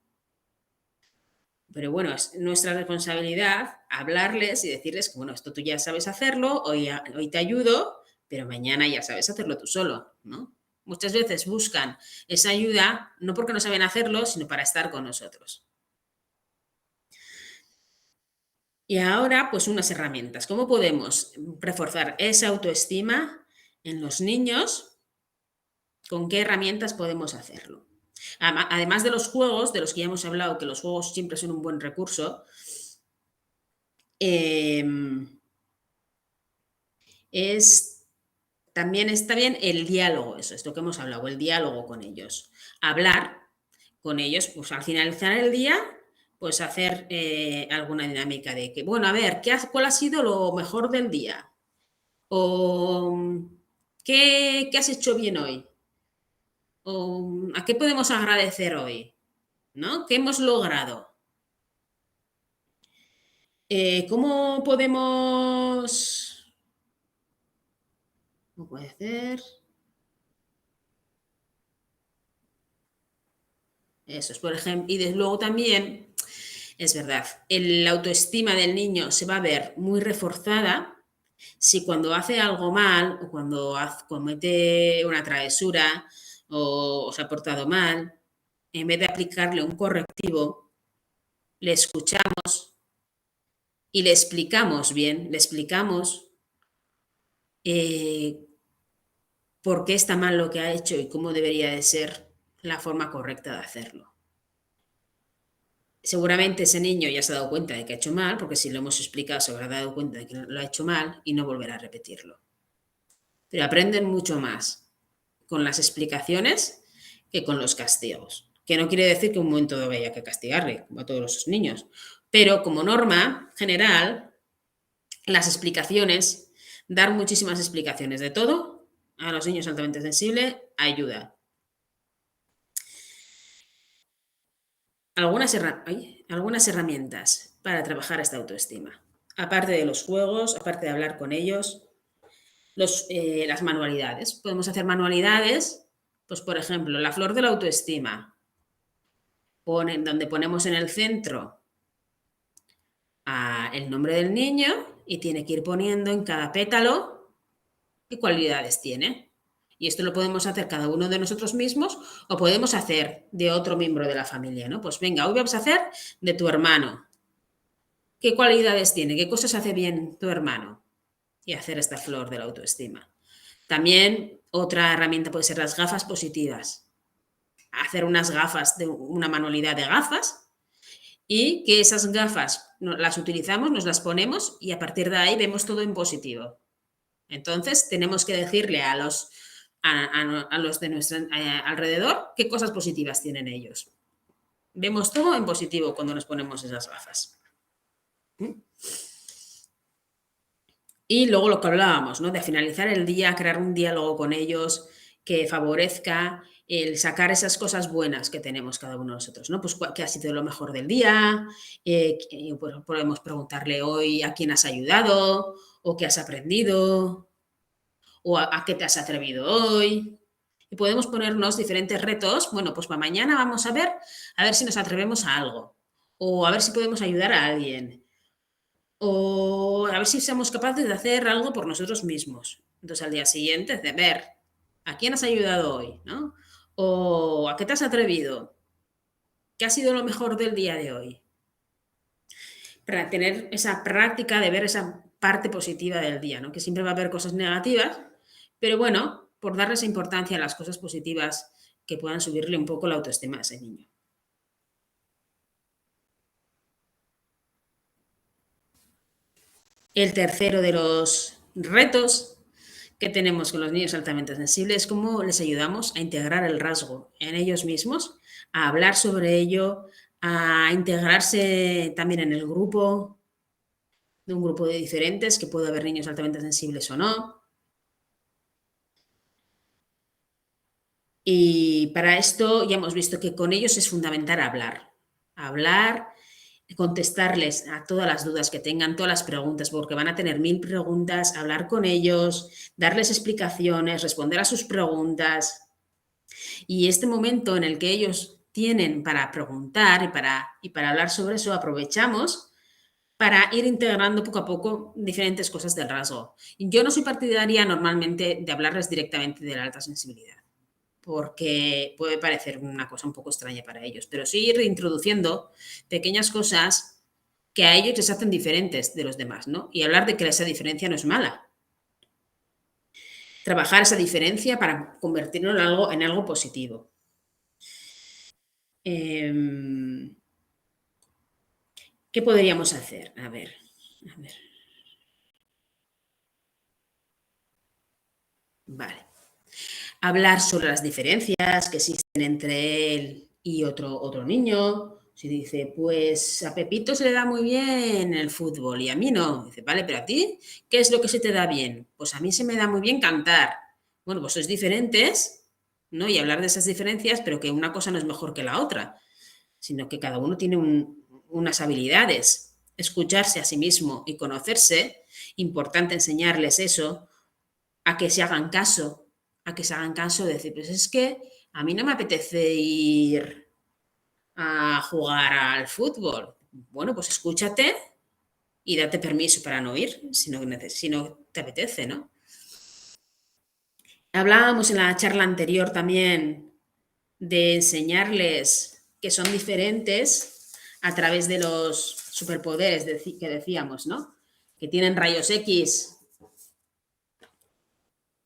Pero bueno, es nuestra responsabilidad hablarles y decirles que, bueno, esto tú ya sabes hacerlo, hoy te ayudo, pero mañana ya sabes hacerlo tú solo, ¿no? Muchas veces buscan esa ayuda no porque no saben hacerlo, sino para estar con nosotros. Y ahora, pues unas herramientas. ¿Cómo podemos reforzar esa autoestima en los niños? ¿Con qué herramientas podemos hacerlo? Además de los juegos, de los que ya hemos hablado, que los juegos siempre son un buen recurso, también está bien el diálogo, eso es lo que hemos hablado, el diálogo con ellos. hablar con ellos, pues al finalizar el día, pues hacer alguna dinámica de que, bueno, a ver, ¿cuál ha sido lo mejor del día? O ¿qué has hecho bien hoy? O ¿a qué podemos agradecer hoy? ¿No? ¿Qué hemos logrado? ¿Cómo podemos? ¿Cómo puede ser? Eso es, por ejemplo, y desde luego también, es verdad, la autoestima del niño se va a ver muy reforzada si cuando hace algo mal o cuando comete una travesura o se ha portado mal, en vez de aplicarle un correctivo, le escuchamos y le explicamos bien, le explicamos eh, por qué está mal lo que ha hecho y cómo debería de ser la forma correcta de hacerlo. Seguramente ese niño ya se ha dado cuenta de que ha hecho mal, porque si lo hemos explicado se habrá dado cuenta de que lo ha hecho mal y no volverá a repetirlo. Pero aprenden mucho más con las explicaciones que con los castigos. Que no quiere decir que un momento dado haya que castigarle, como a todos los niños. Pero como norma general, las explicaciones, dar muchísimas explicaciones de todo a los niños altamente sensibles ayuda. Algunas herramientas para trabajar esta autoestima. Aparte de los juegos, aparte de hablar con ellos, las manualidades. Podemos hacer manualidades, pues por ejemplo, la flor de la autoestima, donde ponemos en el centro el nombre del niño y tiene que ir poniendo en cada pétalo qué cualidades tiene. Y esto lo podemos hacer cada uno de nosotros mismos o podemos hacer de otro miembro de la familia, ¿no? Pues venga, hoy vamos a hacer de tu hermano. ¿Qué cualidades tiene? ¿Qué cosas hace bien tu hermano? Y hacer esta flor de la autoestima. También otra herramienta puede ser las gafas positivas. Hacer unas gafas, una manualidad de gafas y que esas gafas las utilizamos, nos las ponemos y a partir de ahí vemos todo en positivo. Entonces tenemos que decirle a los de nuestro alrededor qué cosas positivas tienen ellos. Vemos todo en positivo cuando nos ponemos esas gafas. Y luego lo que hablábamos, ¿no? De finalizar el día, crear un diálogo con ellos que favorezca el sacar esas cosas buenas que tenemos cada uno de nosotros, ¿no? Pues qué ha sido lo mejor del día, pues podemos preguntarle hoy a quién has ayudado o qué has aprendido o a qué te has atrevido hoy. Y podemos ponernos diferentes retos. Bueno, pues para mañana vamos a ver si nos atrevemos a algo o a ver si podemos ayudar a alguien o a ver si somos capaces de hacer algo por nosotros mismos. Entonces, al día siguiente, de ver a quién has ayudado hoy, ¿no? O a qué te has atrevido, qué ha sido lo mejor del día de hoy. Para tener esa práctica de ver esa parte positiva del día, ¿no? Que siempre va a haber cosas negativas, pero bueno, por darles importancia a las cosas positivas que puedan subirle un poco la autoestima a ese niño. El tercero de los retos que tenemos con los niños altamente sensibles es cómo les ayudamos a integrar el rasgo en ellos mismos, a hablar sobre ello, a integrarse también en el grupo, de un grupo de diferentes, que puede haber niños altamente sensibles o no. Y para esto ya hemos visto que con ellos es fundamental hablar, contestarles a todas las dudas que tengan, todas las preguntas, porque van a tener 1000 preguntas, hablar con ellos, darles explicaciones, responder a sus preguntas. Y este momento en el que ellos tienen para preguntar y para hablar sobre eso, aprovechamos para ir integrando poco a poco diferentes cosas del rasgo. Yo no soy partidaria normalmente de hablarles directamente de la alta sensibilidad, porque puede parecer una cosa un poco extraña para ellos, pero sí ir introduciendo pequeñas cosas que a ellos les hacen diferentes de los demás, ¿no? Y hablar de que esa diferencia no es mala. Trabajar esa diferencia para convertirlo en algo positivo. ¿Qué podríamos hacer? A ver. Vale. Hablar sobre las diferencias que existen entre él y otro niño. Si dice, pues a Pepito se le da muy bien el fútbol y a mí no. Dice, vale, pero a ti, ¿qué es lo que se te da bien? Pues a mí se me da muy bien cantar. Bueno, pues sois diferentes, ¿no? Y hablar de esas diferencias, pero que una cosa no es mejor que la otra, sino que cada uno tiene unas habilidades. Escucharse a sí mismo y conocerse, importante enseñarles eso, a que se hagan caso, a que se hagan caso de decir, pues es que a mí no me apetece ir a jugar al fútbol. Bueno, pues escúchate y date permiso para no ir si no te apetece, ¿no? Hablábamos en la charla anterior también de enseñarles que son diferentes a través de los superpoderes que decíamos, ¿no? Que tienen rayos X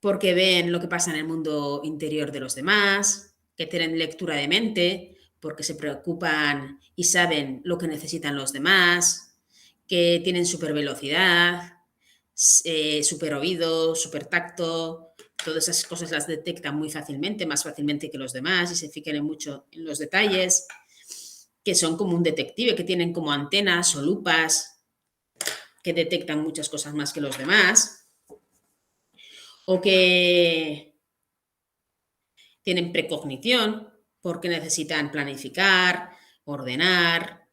porque ven lo que pasa en el mundo interior de los demás, que tienen lectura de mente, porque se preocupan y saben lo que necesitan los demás, que tienen super velocidad, super oído, super tacto, todas esas cosas las detectan muy fácilmente, más fácilmente que los demás y se fijan mucho en los detalles, que son como un detective, que tienen como antenas o lupas, que detectan muchas cosas más que los demás, o que tienen precognición porque necesitan planificar, ordenar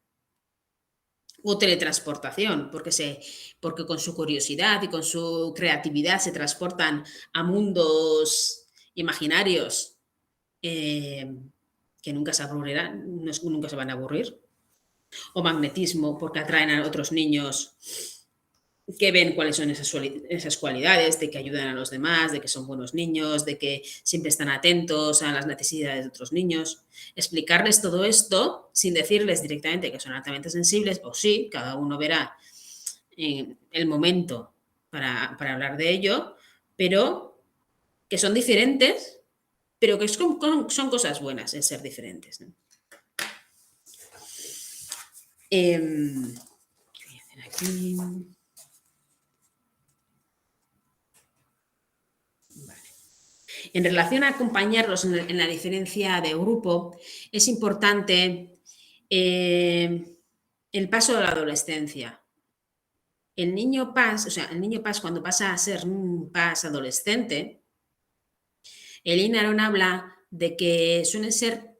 o teletransportación porque con su curiosidad y con su creatividad se transportan a mundos imaginarios que nunca se aburrirán, nunca se van a aburrir. O magnetismo porque atraen a otros niños que ven cuáles son esas cualidades, de que ayudan a los demás, de que son buenos niños, de que siempre están atentos a las necesidades de otros niños. Explicarles todo esto sin decirles directamente que son altamente sensibles, o sí, cada uno verá el momento para hablar de ello, pero que son diferentes, pero que son cosas buenas en ser diferentes, ¿no? ¿Qué voy a hacer aquí? En relación a acompañarlos en la diferencia de grupo, es importante el paso de la adolescencia. El niño PAS, cuando pasa a ser un PAS adolescente, el INARON habla de que suelen ser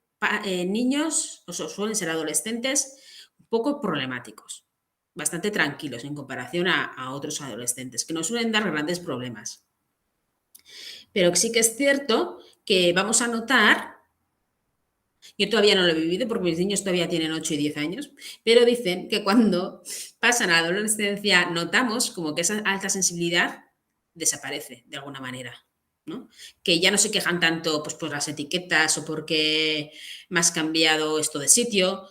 niños, o suelen ser adolescentes un poco problemáticos, bastante tranquilos en comparación a otros adolescentes, que no suelen dar grandes problemas. Pero sí que es cierto que vamos a notar, yo todavía no lo he vivido porque mis niños todavía tienen 8 y 10 años, pero dicen que cuando pasan a la adolescencia notamos como que esa alta sensibilidad desaparece de alguna manera, ¿no? Que ya no se quejan tanto pues, por las etiquetas o porque me has cambiado esto de sitio,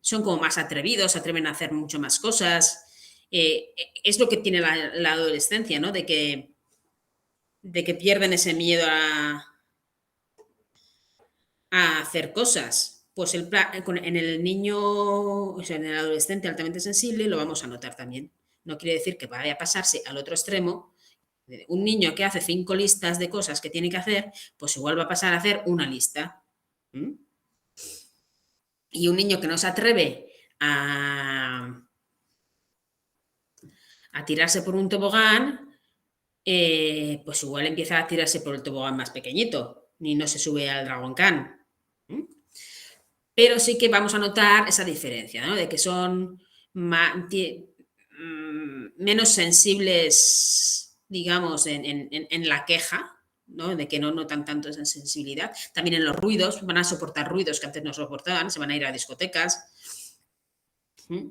son como más atrevidos, se atreven a hacer mucho más cosas. Es lo que tiene la adolescencia, ¿no? De que pierden ese miedo a hacer cosas. Pues en el niño, o sea, en el adolescente altamente sensible, lo vamos a notar también. No quiere decir que vaya a pasarse al otro extremo. Un niño que hace 5 listas de cosas que tiene que hacer, pues igual va a pasar a hacer una lista. ¿Mm? Y un niño que no se atreve a tirarse por un tobogán, pues igual empieza a tirarse por el tobogán más pequeñito, ni no se sube al Dragon Khan. ¿Mm? Pero sí que vamos a notar esa diferencia, ¿no? De que son menos sensibles, digamos, en la queja, ¿no? De que no notan tanto esa sensibilidad. También en los ruidos, van a soportar ruidos que antes no soportaban, se van a ir a discotecas. ¿Mm?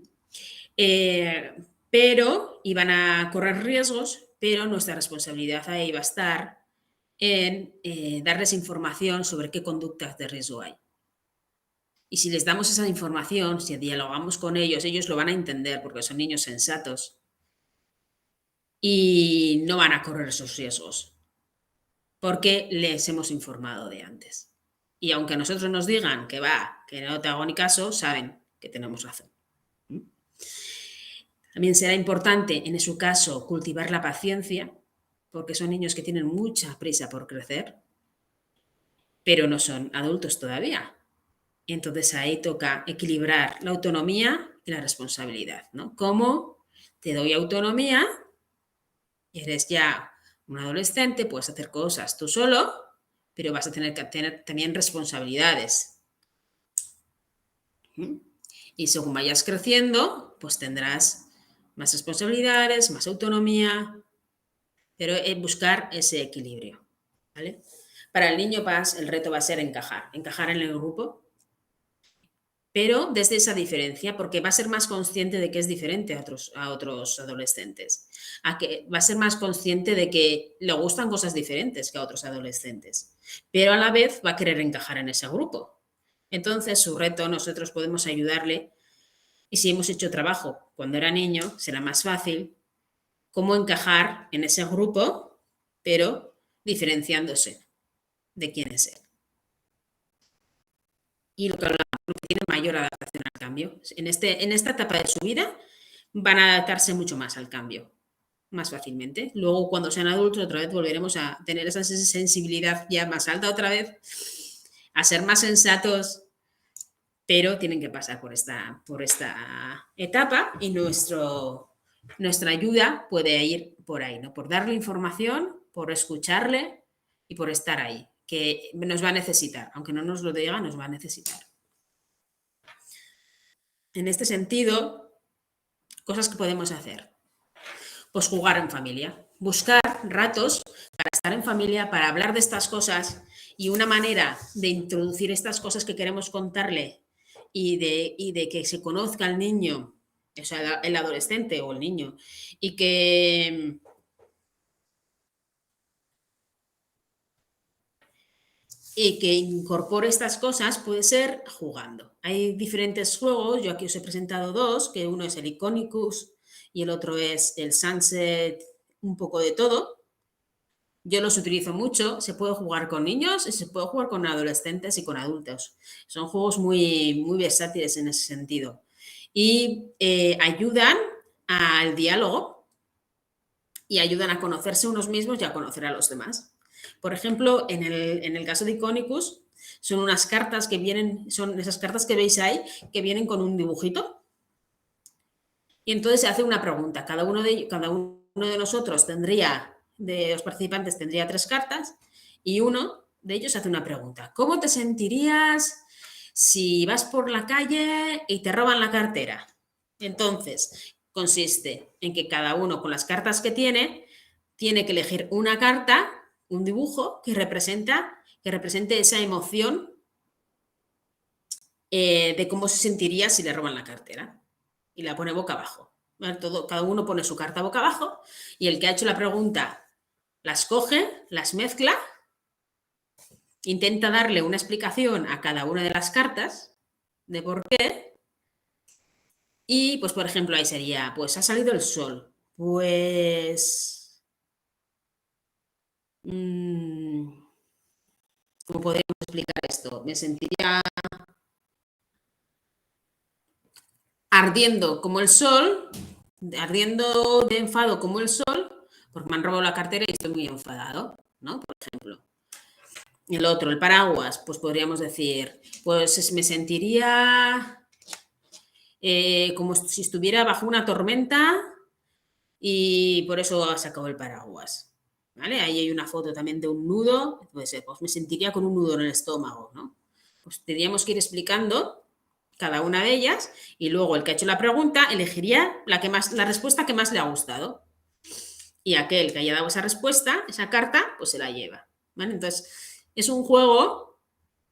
Eh, y van a correr riesgos, pero nuestra responsabilidad ahí va a estar en darles información sobre qué conductas de riesgo hay. Y si les damos esa información, si dialogamos con ellos lo van a entender porque son niños sensatos y no van a correr esos riesgos porque les hemos informado de antes. Y aunque a nosotros nos digan que no te hago ni caso, saben que tenemos razón. También será importante, en su caso, cultivar la paciencia, porque son niños que tienen mucha prisa por crecer, pero no son adultos todavía. Entonces ahí toca equilibrar la autonomía y la responsabilidad, ¿no? ¿Cómo te doy autonomía? Eres ya un adolescente, puedes hacer cosas tú solo, pero vas a tener que tener también responsabilidades. ¿Mm? Y según vayas creciendo, pues tendrás más responsabilidades, más autonomía, pero buscar ese equilibrio, ¿vale? Para el niño el reto va a ser encajar en el grupo, pero desde esa diferencia, porque va a ser más consciente de que es diferente a otros adolescentes, a que va a ser más consciente de que le gustan cosas diferentes que a otros adolescentes, pero a la vez va a querer encajar en ese grupo. Entonces, su reto, nosotros podemos ayudarle, y si hemos hecho trabajo cuando era niño, será más fácil cómo encajar en ese grupo, pero diferenciándose de quién es él. Y lo que tiene mayor adaptación al cambio. En esta etapa de su vida van a adaptarse mucho más al cambio, más fácilmente. Luego, cuando sean adultos, otra vez volveremos a tener esa sensibilidad ya más alta otra vez, a ser más sensatos, pero tienen que pasar por esta etapa y nuestra ayuda puede ir por ahí, ¿no? Por darle información, por escucharle y por estar ahí, que nos va a necesitar, aunque no nos lo diga, nos va a necesitar. En este sentido, cosas que podemos hacer. Pues jugar en familia, buscar ratos para estar en familia, para hablar de estas cosas, y una manera de introducir estas cosas que queremos contarle y de que se conozca al niño, o sea, el adolescente o el niño, y que incorpore estas cosas puede ser jugando. Hay diferentes juegos, yo aquí os he presentado dos, que uno es el Iconicus y el otro es el Sunset, un poco de todo. Yo los utilizo mucho, se puede jugar con niños y se puede jugar con adolescentes y con adultos. Son juegos muy, muy versátiles en ese sentido. Y ayudan al diálogo y ayudan a conocerse unos mismos y a conocer a los demás. Por ejemplo, en el caso de Iconicus, son unas cartas que vienen, son esas cartas que veis ahí, que vienen con un dibujito. Y entonces se hace una pregunta. Cada uno de nosotros de los participantes tendría 3 cartas y uno de ellos hace una pregunta. ¿Cómo te sentirías si vas por la calle y te roban la cartera? Entonces, consiste en que cada uno con las cartas que tiene que elegir una carta, un dibujo que represente esa emoción de cómo se sentiría si le roban la cartera. Y la pone boca abajo. Cada uno pone su carta boca abajo y el que ha hecho la pregunta las coge, las mezcla, intenta darle una explicación a cada una de las cartas de por qué. Y, pues, por ejemplo, ahí sería, pues, ha salido el sol. Pues, ¿cómo podríamos explicar esto? Me sentiría ardiendo como el sol, ardiendo de enfado como el sol, porque me han robado la cartera y estoy muy enfadado, ¿no? Por ejemplo. El otro, el paraguas, pues podríamos decir, pues me sentiría como si estuviera bajo una tormenta y por eso ha sacado el paraguas. ¿Vale? Ahí hay una foto también de un nudo, pues me sentiría con un nudo en el estómago, ¿no? Pues tendríamos que ir explicando cada una de ellas y luego el que ha hecho la pregunta elegiría la respuesta que más le ha gustado. Y aquel que haya dado esa respuesta, esa carta, pues se la lleva. ¿Vale? Entonces, es un juego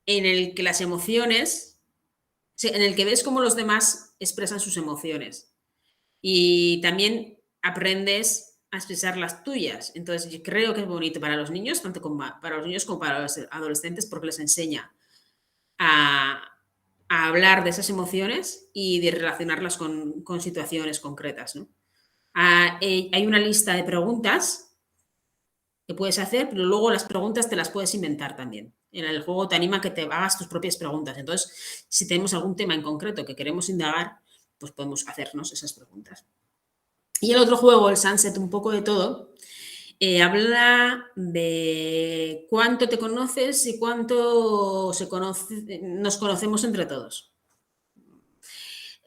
en el que las emociones, en el que ves cómo los demás expresan sus emociones. Y también aprendes a expresar las tuyas. Entonces, yo creo que es bonito para los niños, tanto para los niños como para los adolescentes, porque les enseña a hablar de esas emociones y de relacionarlas con situaciones concretas, ¿no? Hay una lista de preguntas que puedes hacer, pero luego las preguntas te las puedes inventar también. En el juego te anima a que te hagas tus propias preguntas. Entonces, si tenemos algún tema en concreto que queremos indagar, pues podemos hacernos esas preguntas. Y el otro juego, el Sunset, un poco de todo, Habla de cuánto te conoces y cuánto nos conocemos entre todos.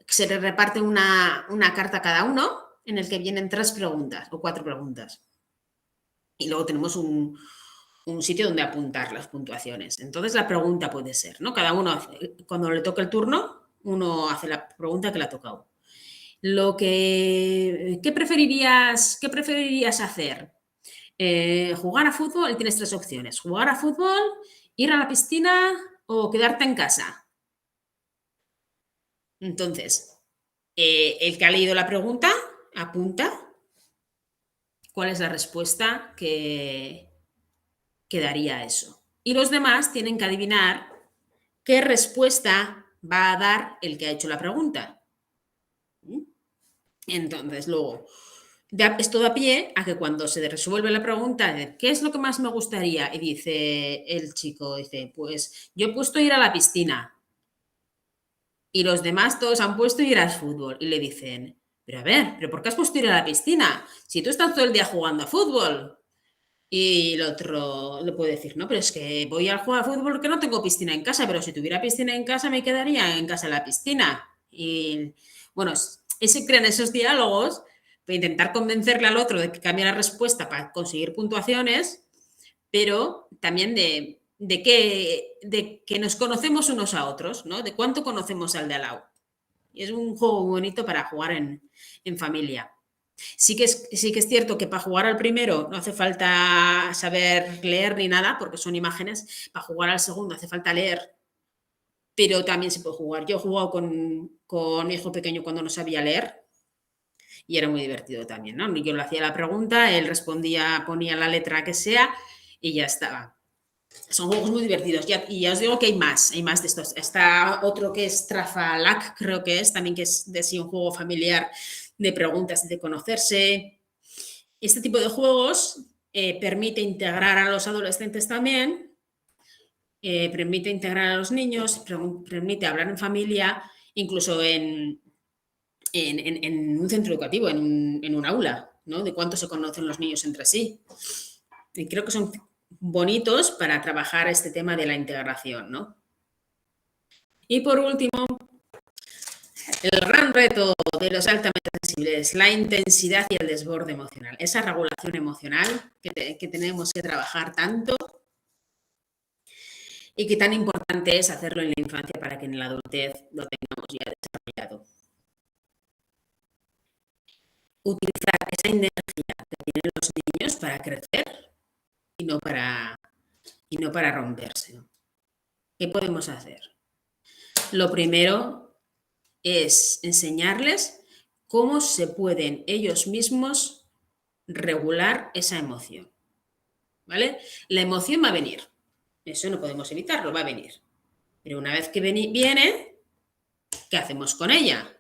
Se le reparte una carta a cada uno en el que vienen 3 preguntas o 4 preguntas. Y luego tenemos un sitio donde apuntar las puntuaciones. Entonces la pregunta puede ser, ¿no? Cada uno, cuando le toca el turno, uno hace la pregunta que le ha tocado. ¿Qué preferirías hacer? Jugar a fútbol, tienes 3 opciones. Jugar a fútbol, ir a la piscina o quedarte en casa. Entonces, el que ha leído la pregunta apunta cuál es la respuesta que daría a eso. Y los demás tienen que adivinar qué respuesta va a dar el que ha hecho la pregunta. Entonces, luego, esto da pie a que cuando se resuelve la pregunta de ¿qué es lo que más me gustaría? Y dice el chico, dice, pues yo he puesto ir a la piscina. Y los demás todos han puesto ir al fútbol. Y le dicen, pero a ver, ¿pero por qué has puesto ir a la piscina? Si tú estás todo el día jugando a fútbol. Y el otro le puede decir, no, pero es que voy a jugar a fútbol porque no tengo piscina en casa, pero si tuviera piscina en casa me quedaría en casa en la piscina. Y bueno, se crean esos diálogos para intentar convencerle al otro de que cambie la respuesta para conseguir puntuaciones, pero también de que nos conocemos unos a otros, ¿no? De cuánto conocemos al de al lado. Y es un juego muy bonito para jugar en familia. Sí que es cierto que para jugar al primero no hace falta saber leer ni nada, porque son imágenes. Para jugar al segundo hace falta leer, pero también se puede jugar. Yo he jugado con mi hijo pequeño cuando no sabía leer y era muy divertido también, ¿no? Yo le hacía la pregunta, él respondía, ponía la letra que sea y ya estaba. Son juegos muy divertidos. Y ya os digo que hay más de estos. Está otro que es Trafalac, creo que es, también que es de sí un juego familiar de preguntas y de conocerse. Este tipo de juegos permite integrar a los adolescentes también, permite integrar a los niños, permite hablar en familia, incluso en un centro educativo, en un aula, ¿no? De cuánto se conocen los niños entre sí. Y creo que son bonitos para trabajar este tema de la integración, ¿no? Y por último, el gran reto de los altamente sensibles, la intensidad y el desborde emocional, esa regulación emocional que tenemos que trabajar tanto y que tan importante es hacerlo en la infancia para que en la adultez lo tengamos ya desarrollado. Utilizar esa energía que tienen los niños para crecer y no para romperse. ¿Qué podemos hacer? Lo primero es enseñarles cómo se pueden ellos mismos regular esa emoción. ¿Vale? La emoción va a venir. Eso no podemos evitarlo, va a venir. Pero una vez que viene, ¿qué hacemos con ella?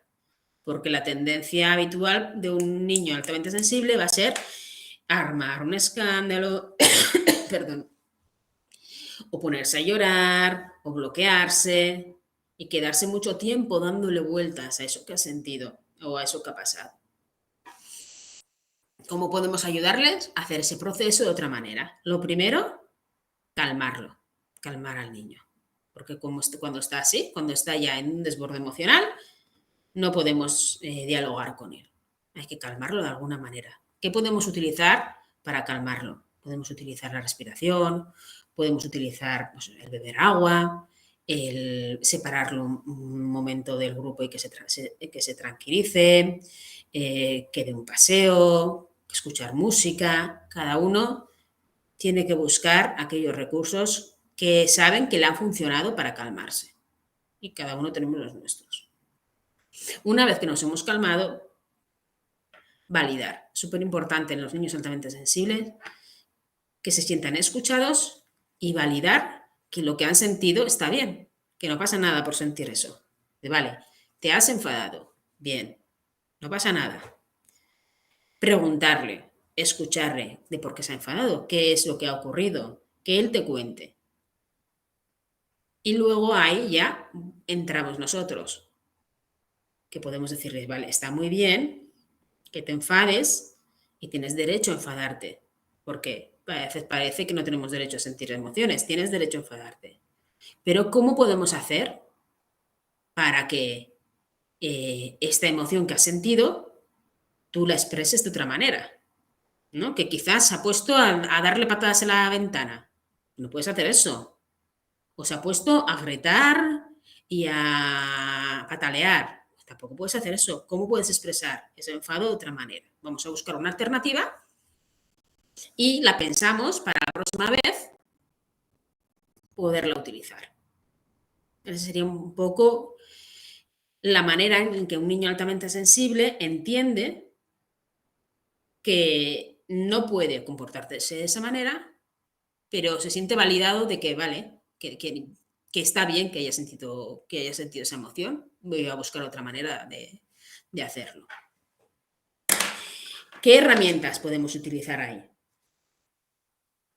Porque la tendencia habitual de un niño altamente sensible va a ser armar un escándalo, perdón, o ponerse a llorar, o bloquearse, y quedarse mucho tiempo dándole vueltas a eso que ha sentido o a eso que ha pasado. ¿Cómo podemos ayudarles a hacer ese proceso de otra manera? Lo primero, calmarlo, calmar al niño. Porque cuando está así, cuando está ya en un desborde emocional, no podemos dialogar con él. Hay que calmarlo de alguna manera. ¿Qué podemos utilizar para calmarlo? Podemos utilizar la respiración, podemos utilizar pues, el beber agua, el separarlo un momento del grupo y que se tranquilice, que dé un paseo, escuchar música. Cada uno tiene que buscar aquellos recursos que saben que le han funcionado para calmarse. Y cada uno tenemos los nuestros. Una vez que nos hemos calmado, validar. Súper importante en los niños altamente sensibles que se sientan escuchados y validar que lo que han sentido está bien, que no pasa nada por sentir eso. Vale, te has enfadado. Bien, no pasa nada. Preguntarle, escucharle de por qué se ha enfadado, qué es lo que ha ocurrido, que él te cuente. Y luego ahí ya entramos nosotros, que podemos decirles, vale, está muy bien que te enfades y tienes derecho a enfadarte, porque a veces parece que no tenemos derecho a sentir emociones, tienes derecho a enfadarte. Pero ¿cómo podemos hacer para que esta emoción que has sentido tú la expreses de otra manera? ¿No? Que quizás se ha puesto a darle patadas en la ventana. No puedes hacer eso. O se ha puesto a gritar y a patalear. Tampoco puedes hacer eso. ¿Cómo puedes expresar ese enfado de otra manera? Vamos a buscar una alternativa y la pensamos para la próxima vez poderla utilizar. Esa sería un poco la manera en que un niño altamente sensible entiende que no puede comportarse de esa manera, pero se siente validado de que vale, que está bien que haya sentido esa emoción. Voy a buscar otra manera de hacerlo. ¿Qué herramientas podemos utilizar ahí?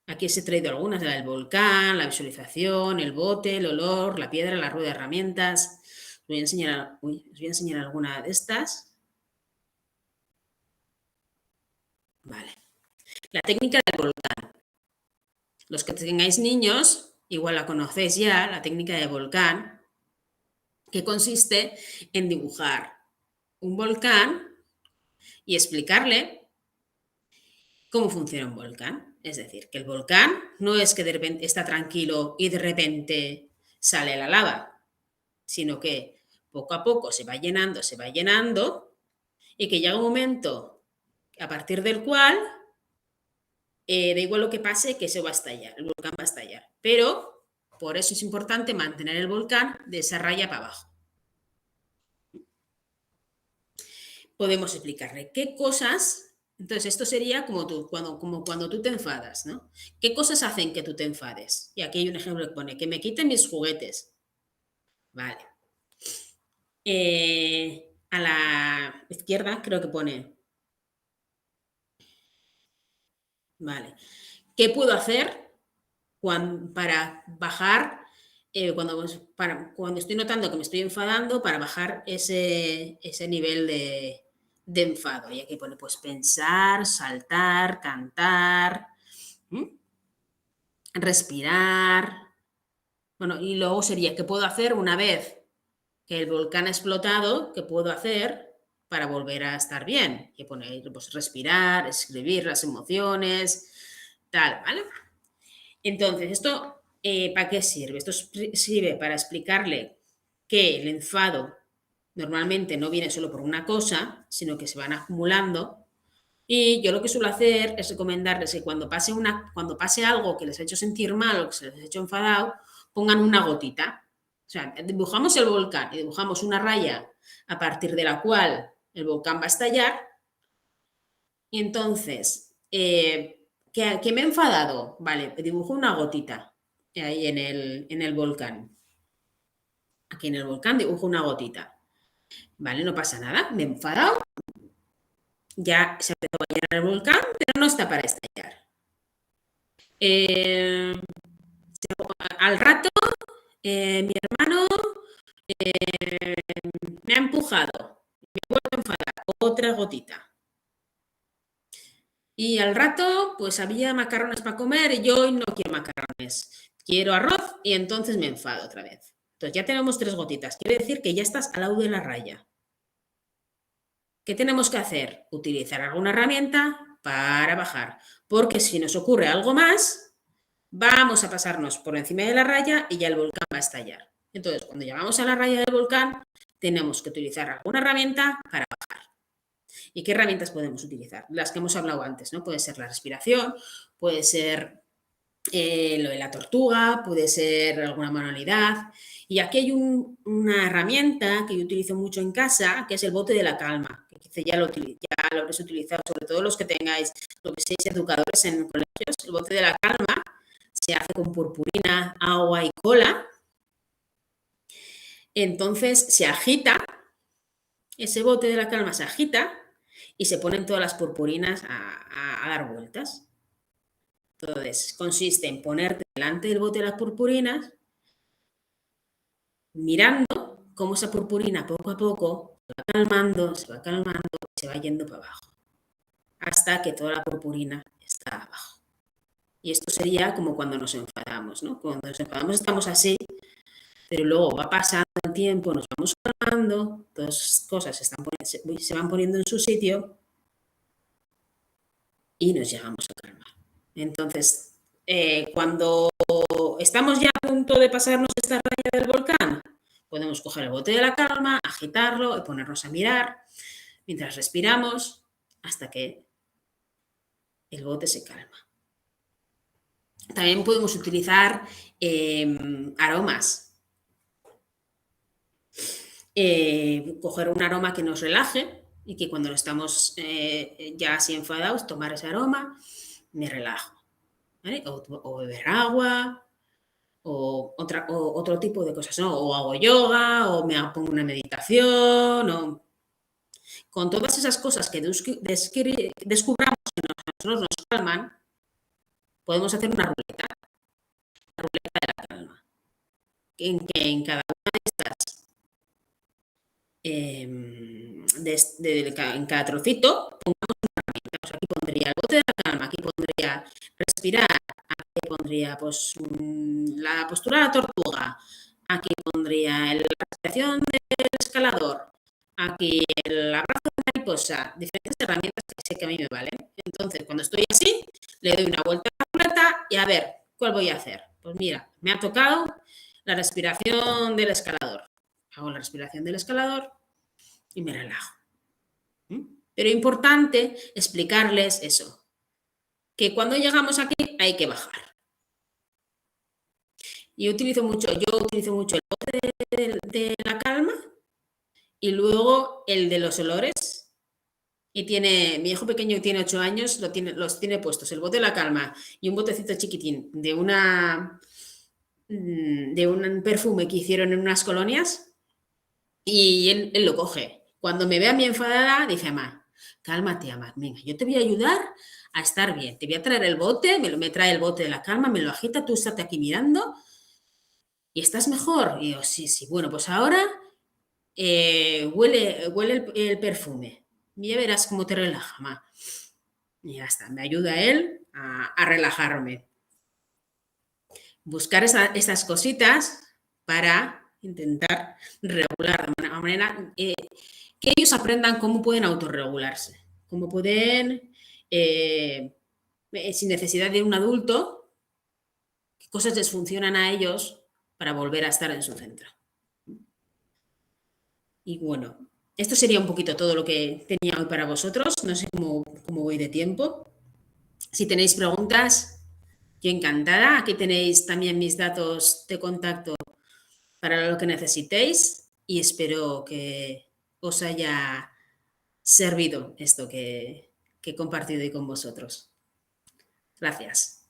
Aquí os he traído algunas, el volcán, la visualización, el bote, el olor, la piedra, la rueda de herramientas. Os voy a enseñar alguna de estas. Vale. La técnica del volcán. Los que tengáis niños, igual la conocéis ya, la técnica del volcán, que consiste en dibujar un volcán y explicarle cómo funciona un volcán. Es decir, que el volcán no es que de repente está tranquilo y de repente sale la lava, sino que poco a poco se va llenando y que llega un momento a partir del cual da igual lo que pase, que eso va a estallar, el volcán va a estallar. Pero por eso es importante mantener el volcán de esa raya para abajo. Podemos explicarle qué cosas. Entonces, esto sería como cuando tú te enfadas, ¿no? ¿Qué cosas hacen que tú te enfades? Y aquí hay un ejemplo que pone, que me quiten mis juguetes. Vale. A la izquierda creo que pone, vale, ¿qué puedo hacer para bajar, cuando estoy notando que me estoy enfadando, para bajar ese nivel de enfado? Y aquí pone, pues pensar, saltar, cantar, respirar. Bueno, y luego sería, ¿qué puedo hacer una vez que el volcán ha explotado? ¿Qué puedo hacer para volver a estar bien? Y pone, pues respirar, escribir las emociones, tal, ¿vale? Entonces, ¿esto para qué sirve? Esto sirve para explicarle que el enfado normalmente no viene solo por una cosa, sino que se van acumulando. Y yo lo que suelo hacer es recomendarles que cuando pase algo que les ha hecho sentir mal o que se les ha hecho enfadado, pongan una gotita. O sea, dibujamos el volcán y dibujamos una raya a partir de la cual el volcán va a estallar. Y entonces, ¿que me he enfadado? Vale, dibujo una gotita ahí en el volcán. Aquí en el volcán dibujo una gotita. Vale, no pasa nada, me he enfadado. Ya se ha empezado a llenar el volcán, pero no está para estallar. Al rato, mi hermano me ha empujado, me he vuelto a enfadar, otra gotita. Y al rato, pues había macarrones para comer y yo hoy no quiero macarrones, quiero arroz y entonces me enfado otra vez. Entonces ya tenemos 3 gotitas, quiere decir que ya estás al lado de la raya. ¿Qué tenemos que hacer? Utilizar alguna herramienta para bajar, porque si nos ocurre algo más, vamos a pasarnos por encima de la raya y ya el volcán va a estallar. Entonces, cuando llegamos a la raya del volcán, tenemos que utilizar alguna herramienta para bajar. ¿Y qué herramientas podemos utilizar? Las que hemos hablado antes, ¿no? Puede ser la respiración, puede ser lo de la tortuga, puede ser alguna manualidad. Y aquí hay una herramienta que yo utilizo mucho en casa, que es el bote de la calma, que quizá ya lo habréis utilizado, sobre todo los que tengáis, lo que seáis educadores en colegios. El bote de la calma se hace con purpurina, agua y cola. Entonces se agita, ese bote de la calma se agita y se ponen todas las purpurinas a dar vueltas. Entonces, consiste en ponerte delante del bote de las purpurinas, mirando cómo esa purpurina poco a poco se va calmando, se va yendo para abajo, hasta que toda la purpurina está vuelta abajo. Y esto sería como cuando nos enfadamos, ¿no? Cuando nos enfadamos estamos así, pero luego va pasando el tiempo, nos vamos calmando, todas las cosas se van poniendo en su sitio y nos llegamos a calmar. Entonces, cuando estamos ya a punto de pasarnos esta raya del volcán, podemos coger el bote de la calma, agitarlo y ponernos a mirar mientras respiramos hasta que el bote se calma. También podemos utilizar aromas. Coger un aroma que nos relaje y que cuando estamos ya así enfadados, tomar ese aroma, me relajo. ¿Vale? O beber agua, o otro tipo de cosas, ¿no? O hago yoga, o me pongo una meditación, o con todas esas cosas que descubramos que nosotros nos calman, podemos hacer una ruleta de la calma, en que en cada una de estas, en cada trocito, pongamos una herramienta. Pues aquí pondría el bote de la calma, aquí pondría respirar, aquí pondría pues, la postura de la tortuga, aquí pondría la respiración del escalador, aquí el abrazo de mariposa, diferentes herramientas que sé que a mí me valen. Entonces, cuando estoy así, le doy una vuelta a la ruleta y a ver, ¿cuál voy a hacer? Pues mira, me ha tocado la respiración del escalador. Hago la respiración del escalador y me relajo. Pero importante explicarles eso, que cuando llegamos aquí hay que bajar. Yo utilizo mucho el bote de la calma y luego el de los olores. Y mi hijo pequeño que tiene 8 años los tiene puestos, el bote de la calma y un botecito chiquitín de un perfume que hicieron en unas colonias y él lo coge. Cuando me ve a mí enfadada, dice, mamá, cálmate, mamá, venga, yo te voy a ayudar a estar bien. Te voy a traer el bote, me trae el bote de la calma, me lo agita, tú estate aquí mirando y estás mejor. Y yo, sí, sí, bueno, pues ahora huele el perfume. Y ya verás cómo te relaja, mamá. Y ya está, me ayuda él a relajarme. Buscar esas cositas para intentar regular de manera que ellos aprendan cómo pueden autorregularse, cómo pueden, sin necesidad de un adulto, qué cosas les funcionan a ellos para volver a estar en su centro. Y bueno, esto sería un poquito todo lo que tenía hoy para vosotros. No sé cómo voy de tiempo. Si tenéis preguntas, yo encantada. Aquí tenéis también mis datos de contacto para lo que necesitéis y espero que os haya servido esto que he compartido hoy con vosotros. Gracias.